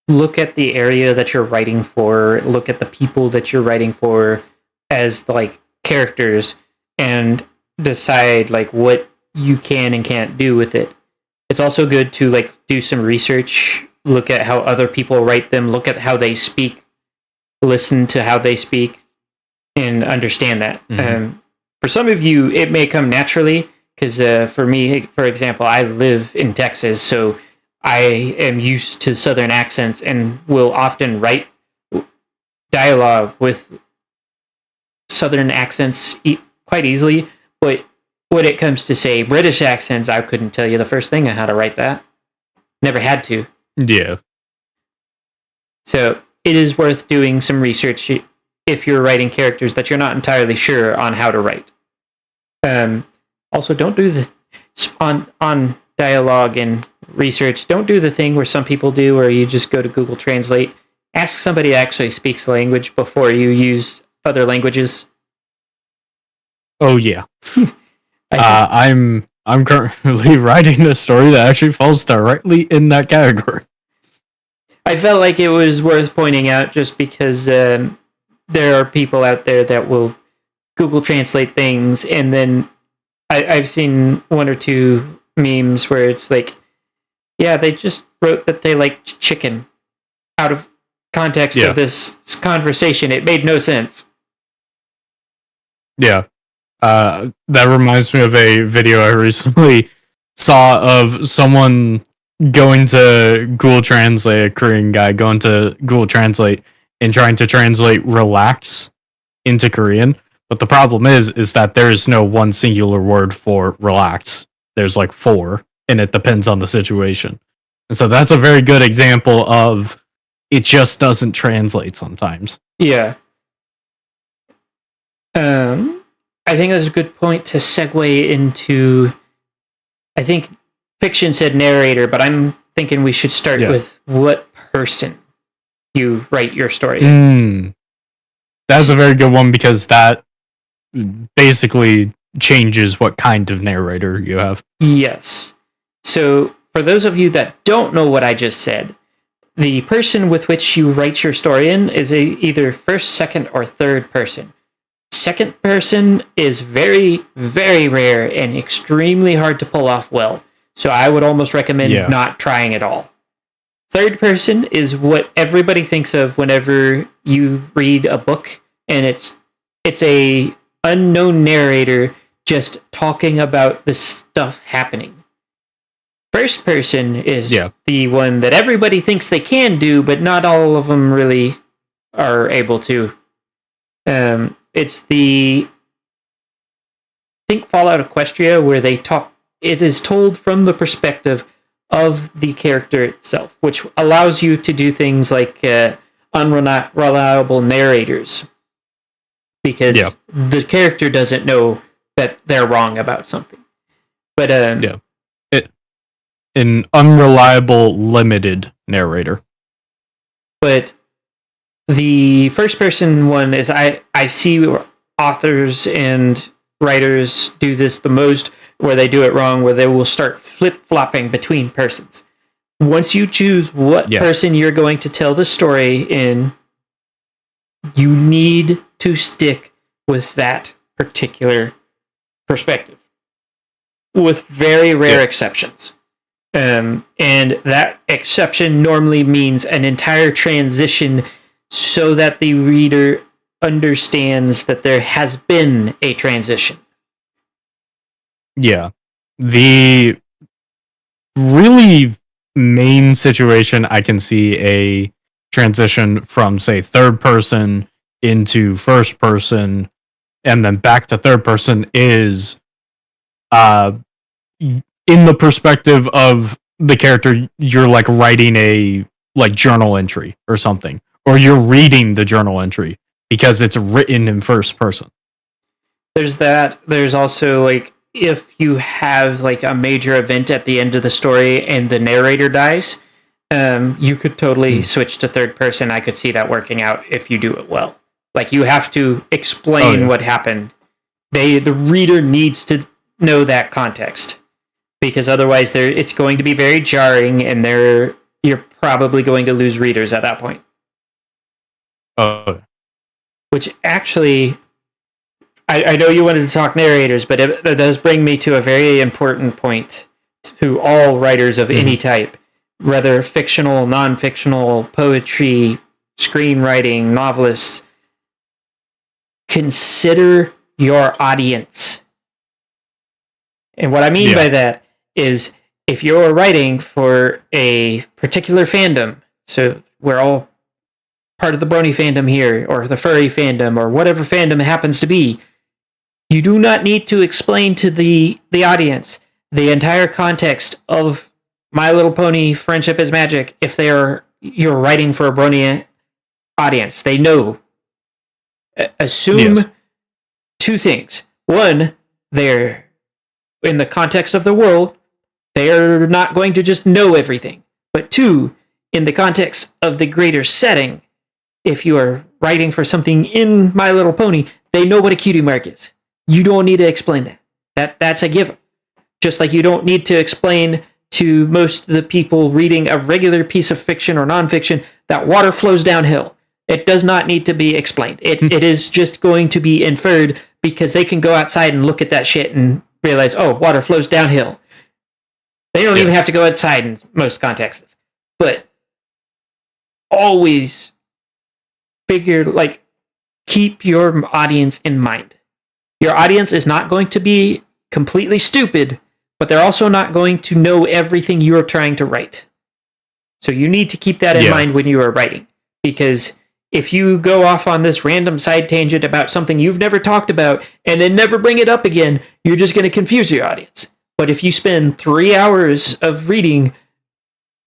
look at the area that you're writing for, look at the people that you're writing for as like characters, and decide like what you can and can't do with it. It's also good to like do some research, look at how other people write them, look at how they speak, listen to how they speak, and understand that. For some of you, it may come naturally because for me, for example, I live in Texas, so I am used to Southern accents and will often write dialogue with Southern accents quite easily. But when it comes to, say, British accents, I couldn't tell you the first thing on how to write that. Never had to. Yeah. So it is worth doing some research if you're writing characters that you're not entirely sure on how to write. Also, don't do the on dialogue and research. Don't do the thing where some people do, where you just go to Google Translate. Ask somebody who actually speaks the language before you use other languages. Oh yeah. I'm currently writing a story that actually falls directly in that category. I felt like it was worth pointing out just because there are people out there that will Google Translate things, and then I've seen one or two memes where it's like, yeah, they just wrote that they liked chicken out of context of this conversation. It made no sense. Yeah. That reminds me of a video I recently saw of someone going to Google Translate, a Korean guy going to Google Translate and trying to translate relax into Korean. But the problem is that there is no one singular word for relax. There's like 4, and it depends on the situation. And so that's a very good example of it just doesn't translate sometimes. Yeah. I think that's a good point to segue into. I think fiction said narrator, but I'm thinking we should start with what person you write your story. That's a very good one because that basically changes what kind of narrator you have. Yes. So, for those of you that don't know what I just said, the person with which you write your story in is either first, second, or third person. Second person is very, very rare and extremely hard to pull off well. So I would almost recommend not trying at all. Third person is what everybody thinks of whenever you read a book, and it's a unknown narrator just talking about the stuff happening. First person is the one that everybody thinks they can do, but not all of them really are able to. It's think Fallout Equestria, where they talk. It is told from the perspective of the character itself, which allows you to do things like unreliable narrators, because the character doesn't know that they're wrong about something. But an unreliable, limited narrator. But the first person one is I see authors and writers do this the most, where they do it wrong, where they will start flip-flopping between persons. Once you choose what person you're going to tell the story in, you need to stick with that particular perspective, with very rare exceptions. And that exception normally means an entire transition so that the reader understands that there has been a transition. Yeah. The really main situation I can see a transition from, say, third person into first person and then back to third person is in the perspective of the character. You're like writing a like journal entry or something, or you're reading the journal entry because it's written in first person. There's that. There's also like if you have like a major event at the end of the story and the narrator dies, you could totally switch to third person. I could see that working out if you do it well. Like you have to explain what happened. The reader needs to know that context. because otherwise it's going to be very jarring, and you're probably going to lose readers at that point. Oh, Which actually, I know you wanted to talk narrators, but it does bring me to a very important point to all writers of any type, whether fictional, non-fictional, poetry, screenwriting, novelists. Consider your audience. And what I mean by that is, if you're writing for a particular fandom, so we're all part of the brony fandom here, or the furry fandom, or whatever fandom it happens to be, you do not need to explain to the audience the entire context of My Little Pony Friendship is Magic if you're writing for a brony audience. They know. Assume two things. One, they're in the context of the world, they're not going to just know everything. But two, in the context of the greater setting, if you are writing for something in My Little Pony, they know what a cutie mark is. You don't need to explain that. That's a given. Just like you don't need to explain to most of the people reading a regular piece of fiction or nonfiction that water flows downhill. It does not need to be explained. It is just going to be inferred, because they can go outside and look at that shit and realize, oh, water flows downhill. They don't even have to go outside in most contexts. But always keep your audience in mind. Your audience is not going to be completely stupid, but they're also not going to know everything you're trying to write. So you need to keep that in mind when you are writing, because if you go off on this random side tangent about something you've never talked about and then never bring it up again, you're just going to confuse your audience. But if you spend 3 hours of reading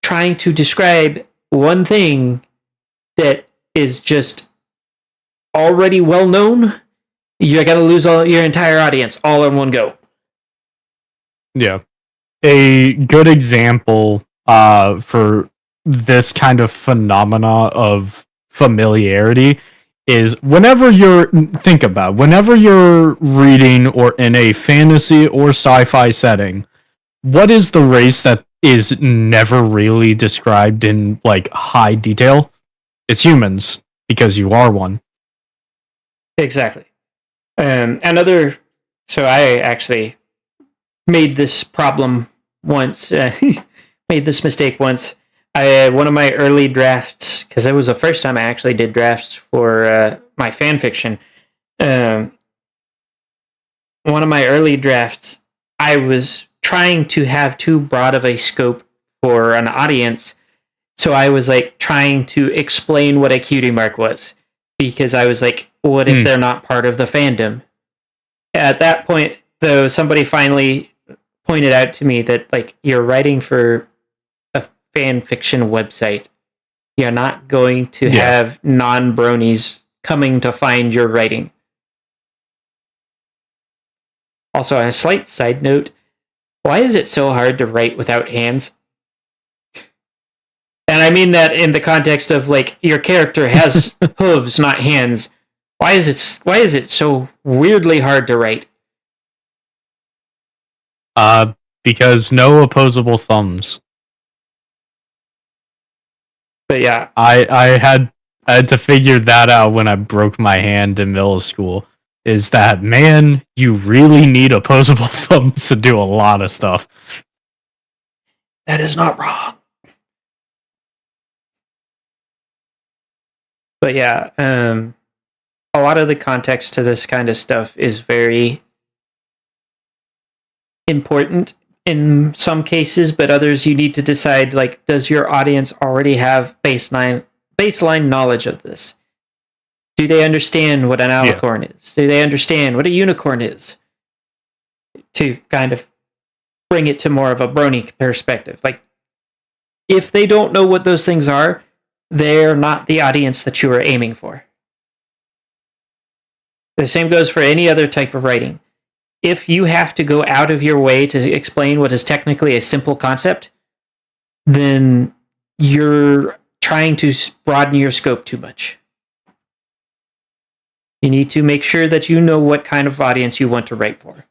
trying to describe one thing that is just already well known, you're going to lose your entire audience all in one go. Yeah. A good example for this kind of phenomena of familiarity is whenever you're reading or in a fantasy or sci-fi setting, what is the race that is never really described in high detail? It's humans, because you are one. Exactly. So I actually made this problem once, made this mistake once. One of my early drafts, because it was the first time I actually did drafts for my fan fiction. One of my early drafts, I was trying to have too broad of a scope for an audience, so I was trying to explain what a cutie mark was, because I was like, what if they're not part of the fandom? At that point, though, somebody finally pointed out to me that you're writing for fan fiction website. You're not going to have non-bronies coming to find your writing. Also, on a slight side note, why is it so hard to write without hands? And I mean that in the context of your character has hooves, not hands. Why is it so weirdly hard to write? Because no opposable thumbs. But yeah, I had to figure that out when I broke my hand in middle school. Is that, man, you really need opposable thumbs to do a lot of stuff. That is not wrong. But yeah, a lot of the context to this kind of stuff is very important in some cases, but others you need to decide, does your audience already have baseline knowledge of this? Do they understand what an alicorn is? Do they understand what a unicorn is? To kind of bring it to more of a brony perspective. If they don't know what those things are, they're not the audience that you are aiming for. The same goes for any other type of writing. If you have to go out of your way to explain what is technically a simple concept, then you're trying to broaden your scope too much. You need to make sure that you know what kind of audience you want to write for,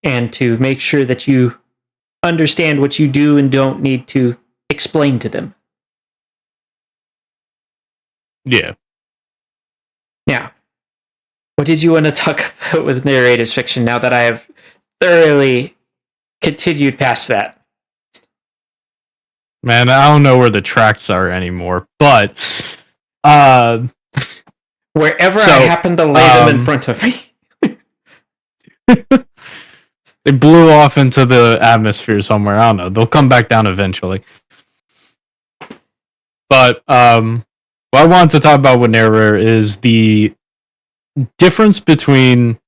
and to make sure that you understand what you do and don't need to explain to them. Yeah. Now, what did you want to talk about with narrator's fiction now that I have thoroughly continued past that? Man, I don't know where the tracks are anymore, but Wherever So, I happen to lay them in front of me. they blew off into the atmosphere somewhere. I don't know. They'll come back down eventually. But what I wanted to talk about with narrator is the difference between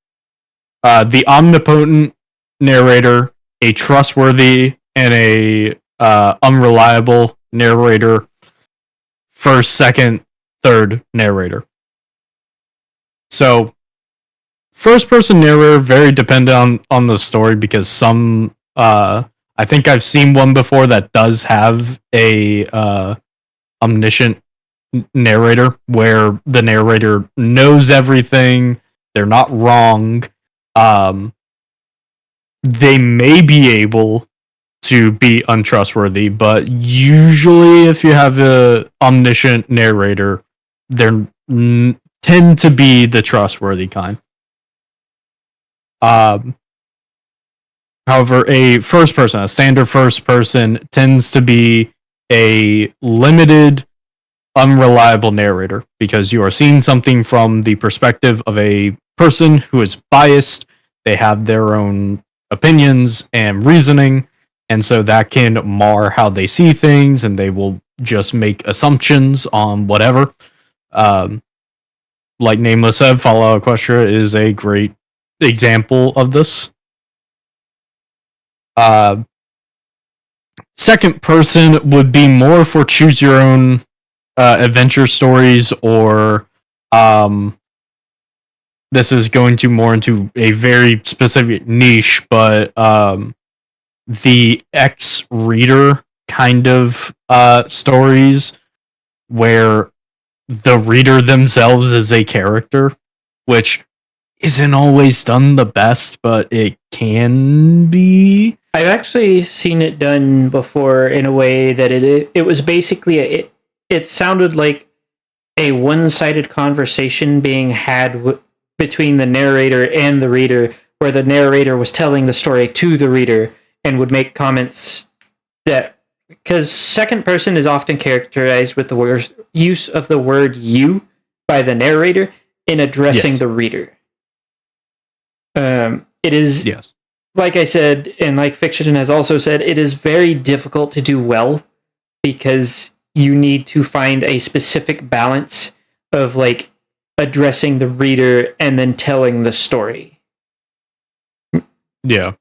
the omnipotent narrator, a trustworthy and a unreliable narrator, first, second, third narrator. So, first person narrator very dependent on the story because some I think I've seen one before that does have a omniscient narrator where the narrator knows everything, they're not wrong. They may be able to be untrustworthy, but usually if you have a omniscient narrator, they're tend to be the trustworthy kind. However, a standard first person, tends to be a limited, unreliable narrator because you are seeing something from the perspective of a person who is biased. They have their own opinions and reasoning, and so that can mar how they see things, and they will just make assumptions on whatever. Like Nameless said, Fallout Equestria is a great example of this. Second person would be more for choose your own adventure stories, or this is going to more into a very specific niche, but the ex-reader kind of stories where the reader themselves is a character, which isn't always done the best, but it can be. I've actually seen it done before in a way that it was basically it sounded like a one-sided conversation being had between the narrator and the reader, where the narrator was telling the story to the reader and would make comments that, because second person is often characterized with the use of the word you by the narrator in addressing the reader. It is, like I said, and like fiction has also said, it is very difficult to do well because you need to find a specific balance of like addressing the reader and then telling the story. Yeah.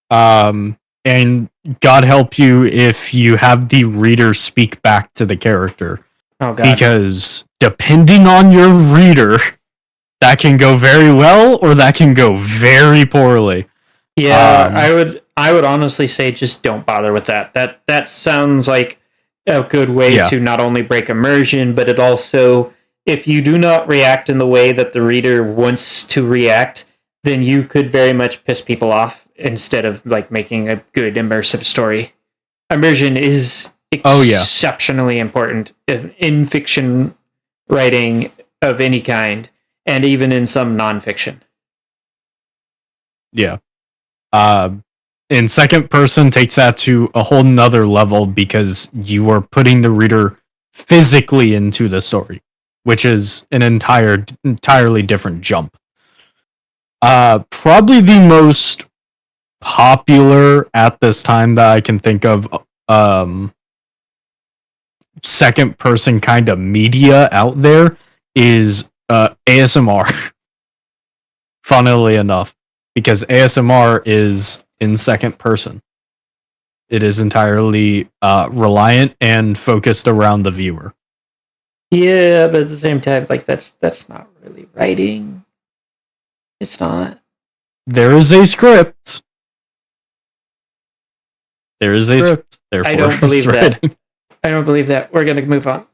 And God help you if you have the reader speak back to the character. Oh God. Because depending on your reader, that can go very well or that can go very poorly. Yeah, I would honestly say just don't bother with that. That sounds like a good way to not only break immersion, but it also, if you do not react in the way that the reader wants to react, then you could very much piss people off instead of like making a good immersive story. Immersion is exceptionally important in fiction writing of any kind, and even in some nonfiction. Yeah. And second person takes that to a whole nother level because you are putting the reader physically into the story, which is an entirely different jump. Probably the most popular at this time that I can think of second person kind of media out there is ASMR. Funnily enough, because ASMR is in second person. It is entirely reliant and focused around the viewer. Yeah, but at the same time, like that's not really writing. It's not. There is a script. There is a script. Therefore, I don't believe that. I don't believe that. We're gonna move on.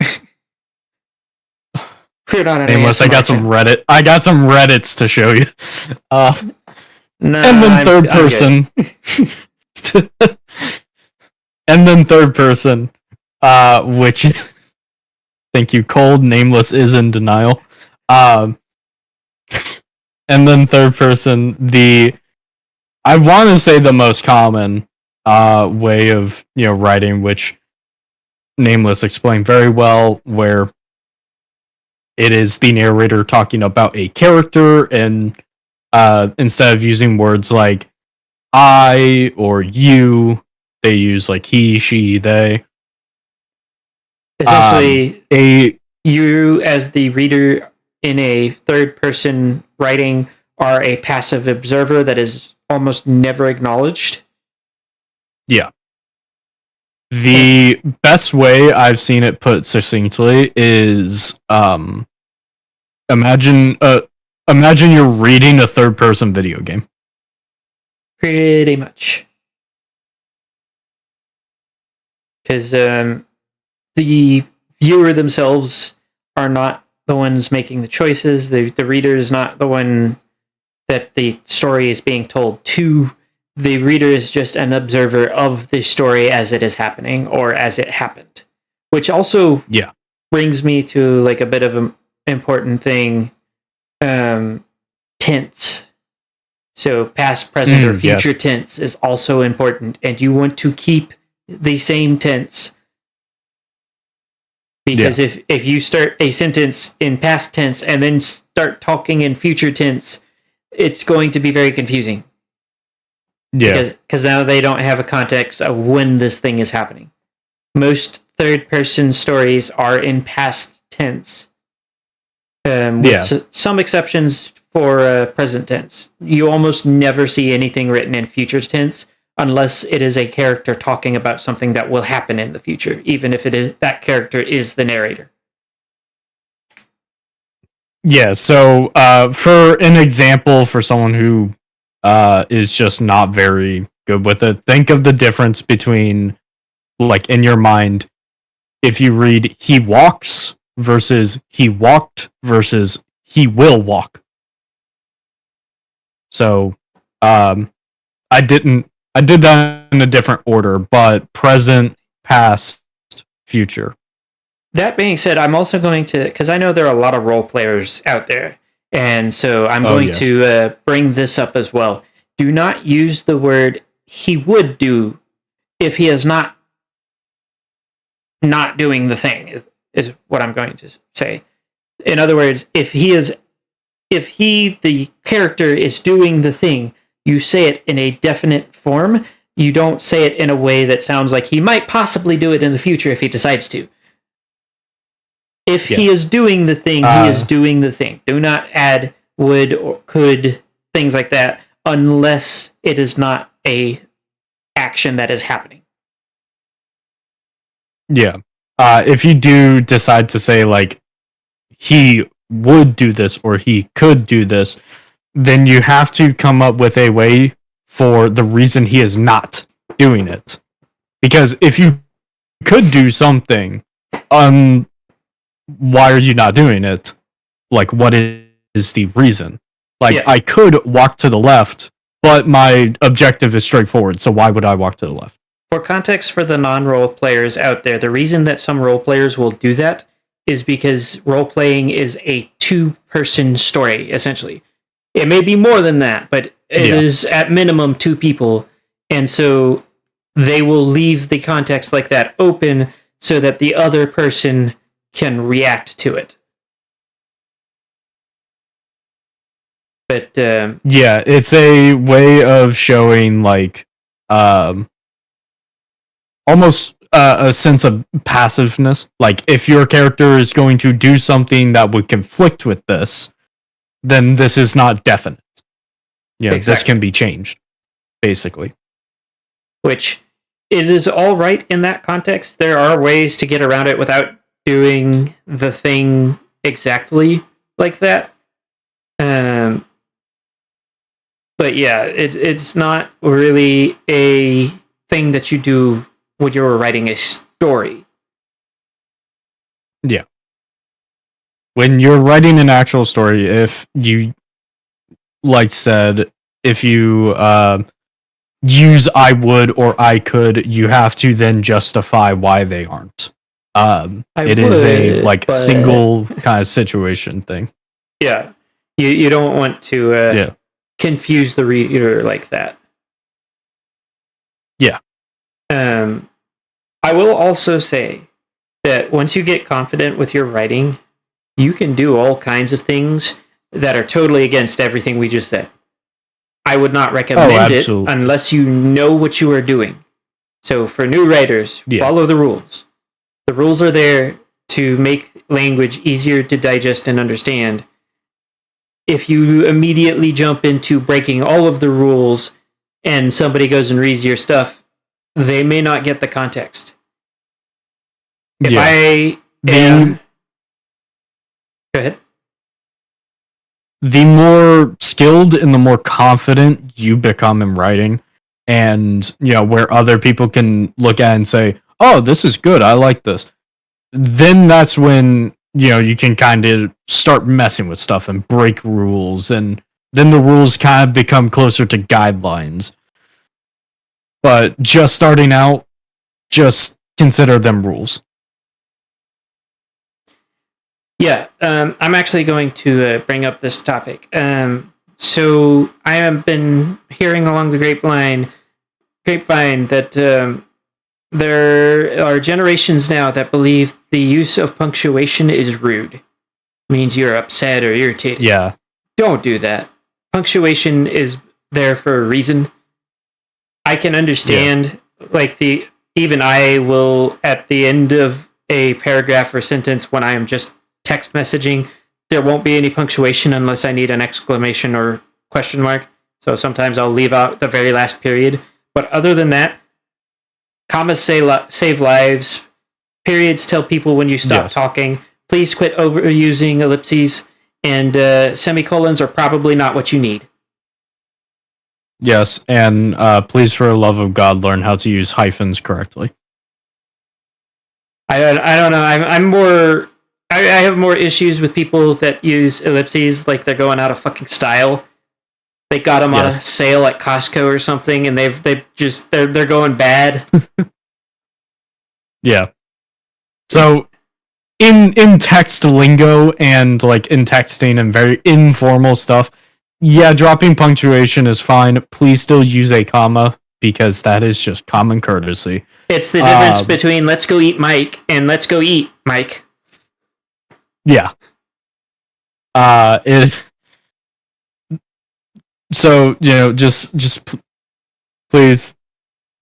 We're not an Nameless, I got some Reddit. I got some Reddits to show you. No, and then third person. And then third person, which thank you, Cold Nameless is in denial. And then third person, I want to say the most common way of writing, which Nameless explained very well, where it is the narrator talking about a character, and instead of using words like I or you, they use like he, she, they. Essentially, you as the reader in a third person writing are a passive observer that is almost never acknowledged. Yeah. The best way I've seen it put succinctly is imagine you're reading a third person video game. Pretty much. Because the viewer themselves are not the ones making the choices. The reader is not the one that the story is being told to. The reader is just an observer of the story as it is happening or as it happened. Which also brings me to like a bit of an important thing. Tense. So past, present, or future tense is also important, and you want to keep the same tense. Because if you start a sentence in past tense and then start talking in future tense, it's going to be very confusing. Yeah. Because now they don't have a context of when this thing is happening. Most third-person stories are in past tense. With some exceptions for present tense. You almost never see anything written in future tense unless it is a character talking about something that will happen in the future, even if that character is the narrator. Yeah, so for an example, for someone who is just not very good with it, think of the difference between, like, in your mind, if you read he walks versus he walked versus he will walk. So I did that in a different order, but present, past, future. That being said, I'm also going to, because I know there are a lot of role players out there, and so I'm going to bring this up as well. Do not use the word he would do if he is not doing the thing, is what I'm going to say. In other words, if the character is doing the thing, you say it in a definite form. You don't say it in a way that sounds like he might possibly do it in the future if he decides to. If he is doing the thing, he is doing the thing. Do not add would or could, things like that, unless it is not a action that is happening. Yeah. If you do decide to say, like, he would do this or he could do this, then you have to come up with a way for the reason he is not doing it. Because if you could do something, why are you not doing it? Like, what is the reason? Like, I could walk to the left, but my objective is straightforward, so why would I walk to the left? For context for the non-role players out there, the reason that some role players will do that is because role-playing is a two-person story, essentially. It may be more than that, but it is at minimum two people, and so they will leave the context like that open so that the other person can react to it. But yeah, it's a way of showing, like, almost a sense of passiveness. Like, if your character is going to do something that would conflict with this, then this is not definite. Yeah, this can be changed, basically. Which, it is all right in that context. There are ways to get around it without doing the thing exactly like that. But yeah, it's not really a thing that you do when you're writing a story. Yeah. When you're writing an actual story, if you, like said, if you use I would or I could, you have to then justify why they aren't. It is a like single kind of situation thing. Yeah, you don't want to confuse the reader like that. Yeah. I will also say that once you get confident with your writing, you can do all kinds of things that are totally against everything we just said. I would not recommend it unless you know what you are doing. So for new writers, follow the rules. The rules are there to make language easier to digest and understand. If you immediately jump into breaking all of the rules and somebody goes and reads your stuff, they may not get the context. If I am... Go ahead. The more skilled and the more confident you become in writing, and where other people can look at and say, oh, this is good, I like this, then that's when you can kind of start messing with stuff and break rules, and then the rules kind of become closer to guidelines. But just starting out, just consider them rules. Yeah, I'm actually going to bring up this topic. So I have been hearing along the grapevine that there are generations now that believe the use of punctuation is rude. It means you're upset or irritated. Yeah. Don't do that. Punctuation is there for a reason. I can understand, even I will, at the end of a paragraph or sentence when I am just text messaging, there won't be any punctuation unless I need an exclamation or question mark. So sometimes I'll leave out the very last period. But other than that, commas save lives. Periods tell people when you stop talking. Please quit overusing ellipses. And semicolons are probably not what you need. Yes, and please, for the love of God, learn how to use hyphens correctly. I don't know. I have more issues with people that use ellipses like they're going out of fucking style. They got them on a sale at Costco or something, and they're going bad. Yeah. So in text lingo and in texting and very informal stuff, dropping punctuation is fine. Please still use a comma because that is just common courtesy. It's the difference between let's go eat Mike and let's go eat Mike. Yeah. So, just please,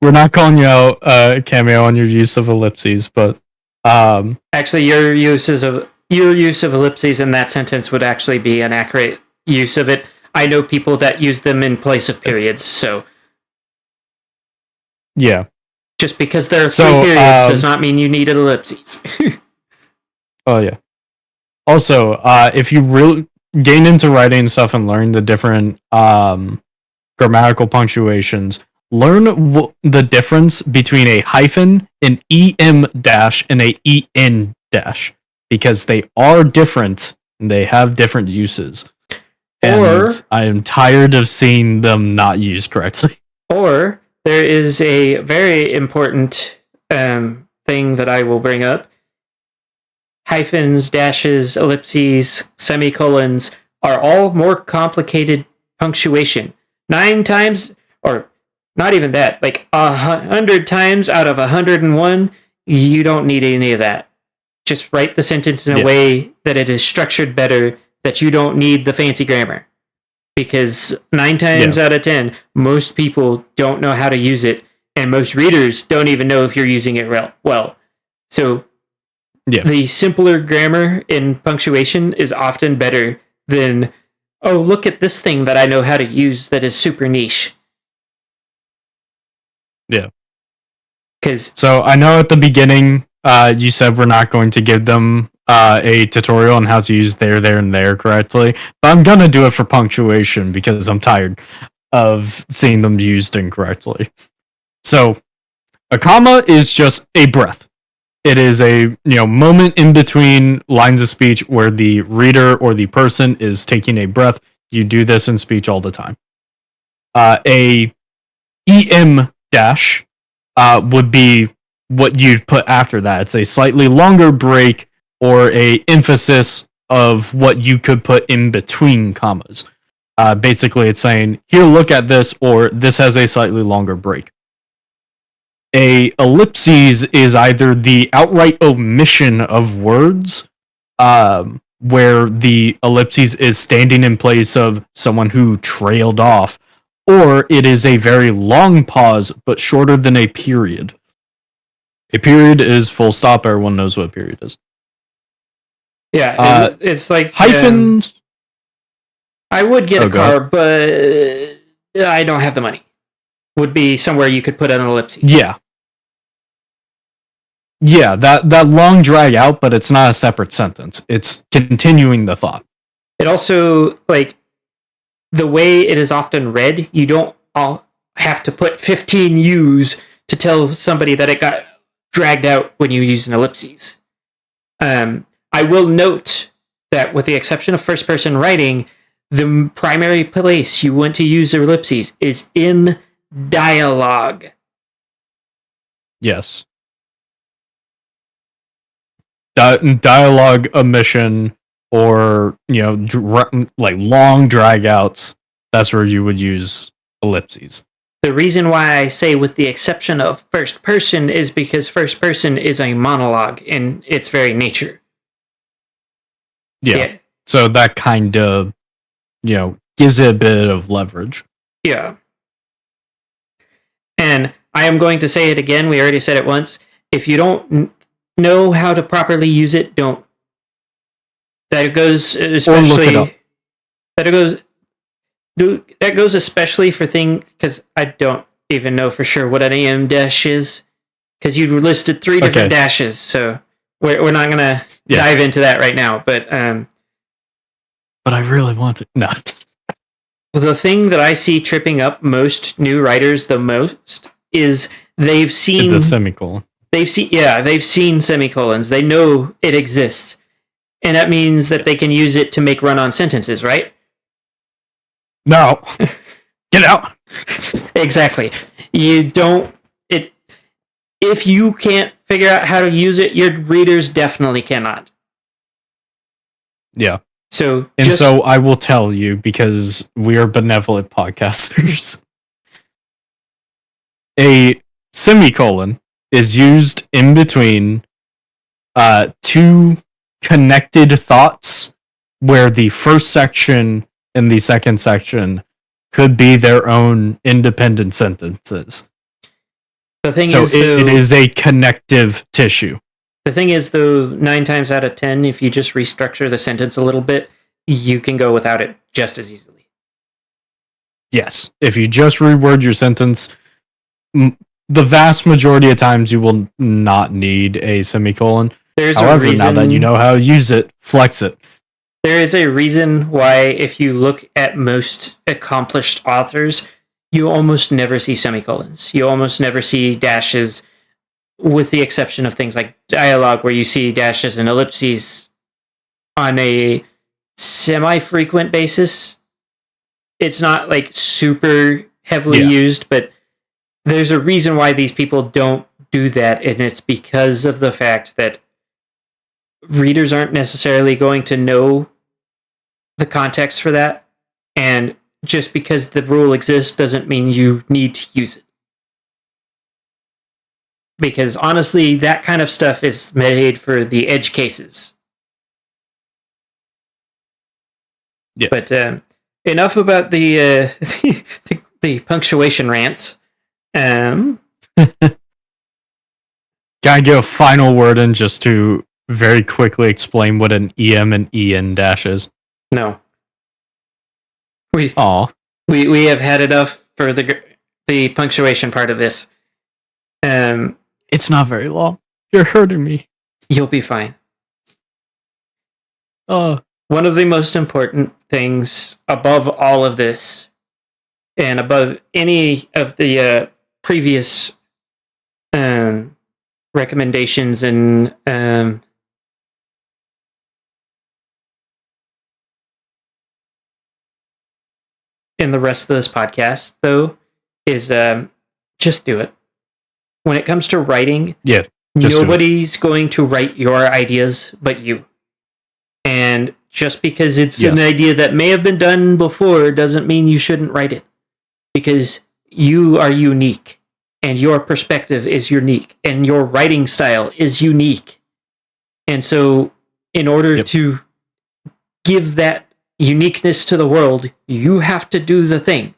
we're not calling you out, Cameo, on your use of ellipses, but actually your use of ellipses in that sentence would actually be an accurate use of it. I know people that use them in place of periods, so yeah. Just because there are three periods does not mean you need ellipses. Oh yeah. Also, if you really gain into writing stuff and learn the different grammatical punctuations, learn the difference between a hyphen, an em dash, and a en dash, because they are different and they have different uses. And I am tired of seeing them not used correctly. Or there is a very important thing that I will bring up. Hyphens, dashes, ellipses, semicolons are all more complicated punctuation. 9 times, or not even that, 100 times out of 101, you don't need any of that. Just write the sentence in a way that it is structured better, that you don't need the fancy grammar. Because 9 times out of 10, most people don't know how to use it, and most readers don't even know if you're using it well. So the simpler grammar in punctuation is often better than, oh, look at this thing that I know how to use that is super niche. Yeah. So I know at the beginning, you said we're not going to give them a tutorial on how to use there, and there correctly, but I'm gonna do it for punctuation because I'm tired of seeing them used incorrectly. So a comma is just a breath. It is a moment in between lines of speech where the reader or the person is taking a breath. You do this in speech all the time. A EM dash would be what you'd put after that. It's a slightly longer break or a emphasis of what you could put in between commas. Basically, it's saying, here, look at this, or this has a slightly longer break. A ellipses is either the outright omission of words, where the ellipses is standing in place of someone who trailed off, or it is a very long pause, but shorter than a period. A period is full stop. Everyone knows what a period is. Yeah, it's like hyphens. I would get a car, but I don't have the money. Would be somewhere you could put an ellipsis. Yeah. Yeah, that long drag out, but it's not a separate sentence. It's continuing the thought. It also, like, the way it is often read, you don't all have to put 15 U's to tell somebody that it got dragged out when you use an ellipses. I will note that with the exception of first-person writing, the primary place you want to use ellipses is in dialogue. Yes. Dialogue omission or, like long drag outs, that's where you would use ellipses. The reason why I say with the exception of first person is because first person is a monologue in its very nature. Yeah. So that kind of, gives it a bit of leverage. Yeah. And I am going to say it again. We already said it once. If you don't know how to properly use it, don't. That goes especially. That goes especially for things because I don't even know for sure what an EM dash is because you listed 3 different dashes, so we're not gonna dive into that right now. But I really want to. No. The thing that I see tripping up most new writers the most is they've seen the semicolon. They've seen semicolons. They know it exists. And that means that they can use it to make run-on sentences, right? No. Get out. Exactly. You don't... If you can't figure out how to use it, your readers definitely cannot. Yeah. So I will tell you, because we are benevolent podcasters. A semicolon is used in between 2 connected thoughts where the first section and the second section could be their own independent sentences. The thing it is a connective tissue. The thing is, though, 9 times out of 10, if you just restructure the sentence a little bit, you can go without it just as easily. Yes. If you just reword your sentence, the vast majority of times you will not need a semicolon. However, now that you know how to use it, flex it. There is a reason why, if you look at most accomplished authors, you almost never see semicolons. You almost never see dashes, with the exception of things like dialogue, where you see dashes and ellipses on a semi-frequent basis. It's not like super heavily used, but there's a reason why these people don't do that, and it's because of the fact that readers aren't necessarily going to know the context for that, and just because the rule exists doesn't mean you need to use it. Because honestly, that kind of stuff is made for the edge cases. Yeah. But enough about the the punctuation rants. Can I give a final word in just to very quickly explain what an EM and EN dash is? No. We have had enough for the punctuation part of this. It's not very long. You're hurting me. You'll be fine. One of the most important things above all of this, and above any of the previous recommendations and in the rest of this podcast, though, is just do it. When it comes to writing, Yeah. Just do it. nobody's going to write your ideas but you. And just because it's Yes. an idea that may have been done before doesn't mean you shouldn't write it. Because you are unique, and your perspective is unique, and your writing style is unique. And so, in order Yep. to give that uniqueness to the world, you have to do the thing.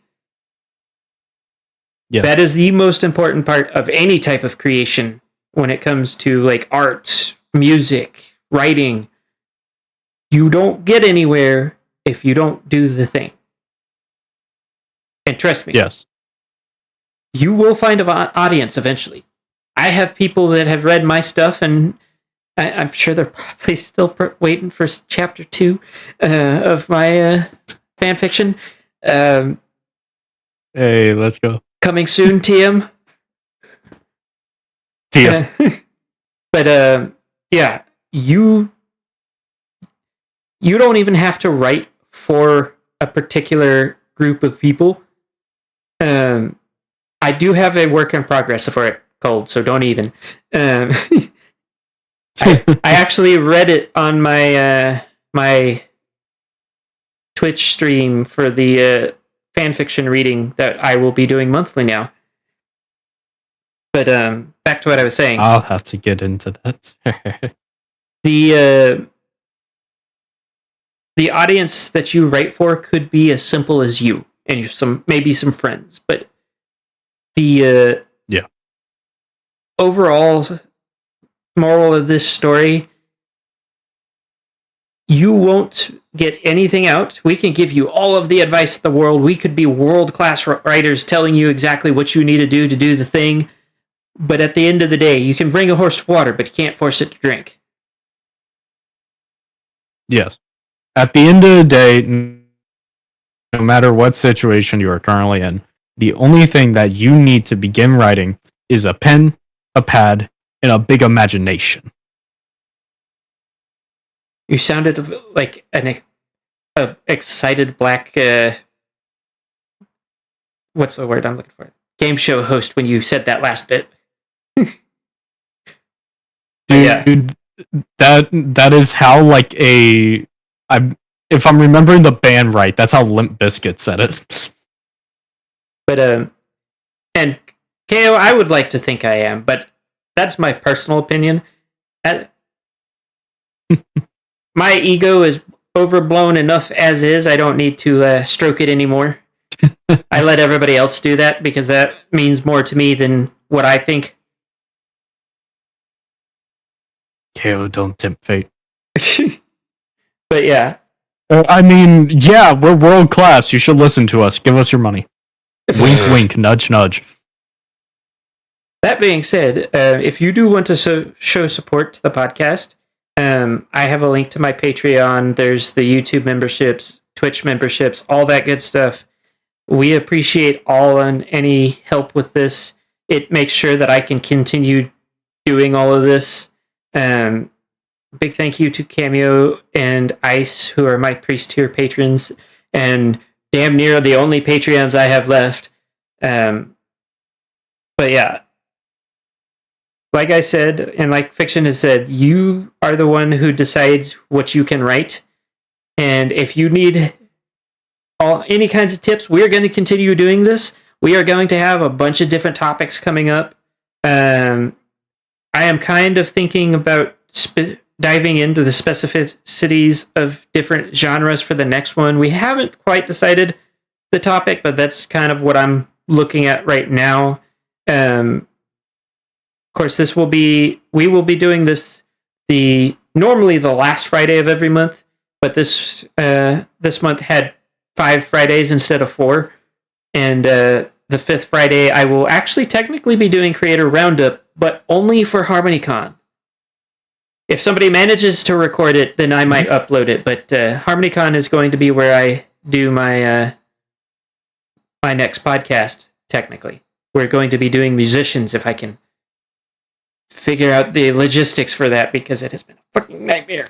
Yes. That is the most important part of any type of creation when it comes to like art, music, writing. You don't get anywhere if you don't do the thing. And trust me, Yes. you will find an audience eventually. I have people that have read my stuff, and I'm sure they're probably still waiting for chapter 2 of my fan fiction. Hey, let's go. Coming soon, TM. See ya. But yeah, you don't even have to write for a particular group of people. I do have a work in progress for it called, so don't even. I actually read it on my my Twitch stream for the fanfiction reading that I will be doing monthly now. But back to what I was saying. I'll have to get into that. The audience that you write for could be as simple as you and maybe some friends, but the overall moral of this story, you won't get anything out. We can give you all of the advice in the world. We could be world-class writers telling you exactly what you need to do the thing. But at the end of the day, you can bring a horse to water, but you can't force it to drink. Yes. At the end of the day, no matter what situation you are currently in, the only thing that you need to begin writing is a pen, a pad, and a big imagination. You sounded like an excited black... what's the word I'm looking for? Game show host when you said that last bit. Dude, that is how like if I'm remembering the band right, that's how Limp Bizkit said it. But and KO, I would like to think I am, but that's my personal opinion. My ego is overblown enough as is. I don't need to stroke it anymore. I let everybody else do that because that means more to me than what I think. KO, don't tempt fate. But yeah. I mean, yeah, we're world class. You should listen to us. Give us your money. Wink, wink, nudge, nudge. That being said, if you do want to show support to the podcast, I have a link to my Patreon. There's the YouTube memberships, Twitch memberships, all that good stuff. We appreciate all and any help with this. It makes sure that I can continue doing all of this. Big thank you to Cameo and Ice, who are my priest tier patrons, and damn near the only Patreons I have left. But yeah, like I said, and like Fiction has said, you are the one who decides what you can write. And if you need any kinds of tips, we're going to continue doing this. We are going to have a bunch of different topics coming up. I am kind of thinking about diving into the specificities of different genres for the next one. We haven't quite decided the topic, but that's kind of what I'm looking at right now. Of course, we will be doing this normally the last Friday of every month, but this month had 5 Fridays instead of 4, and the 5th Friday I will actually technically be doing Creator Roundup, but only for HarmonyCon. If somebody manages to record it, then I might upload it, but HarmonyCon is going to be where I do my my next podcast, technically. We're going to be doing musicians if I can figure out the logistics for that, because it has been a fucking nightmare.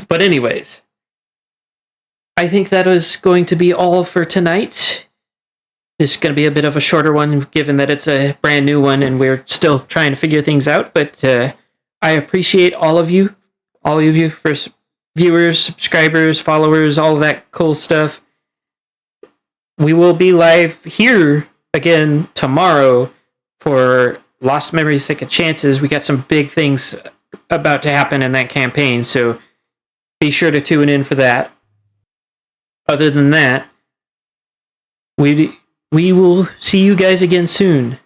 But anyways, I think that is going to be all for tonight. This is going to be a bit of a shorter one, given that it's a brand new one and we're still trying to figure things out. But I appreciate all of you for viewers, subscribers, followers, all of that cool stuff. We will be live here again tomorrow for Lost Memories, Second Chances. We got some big things about to happen in that campaign, so be sure to tune in for that. Other than that, we will see you guys again soon.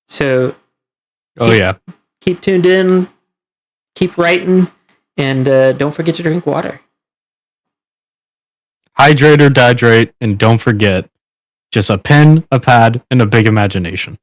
So, keep tuned in, keep writing, and don't forget to drink water. Hydrate or dihydrate, and don't forget, just a pen, a pad, and a big imagination.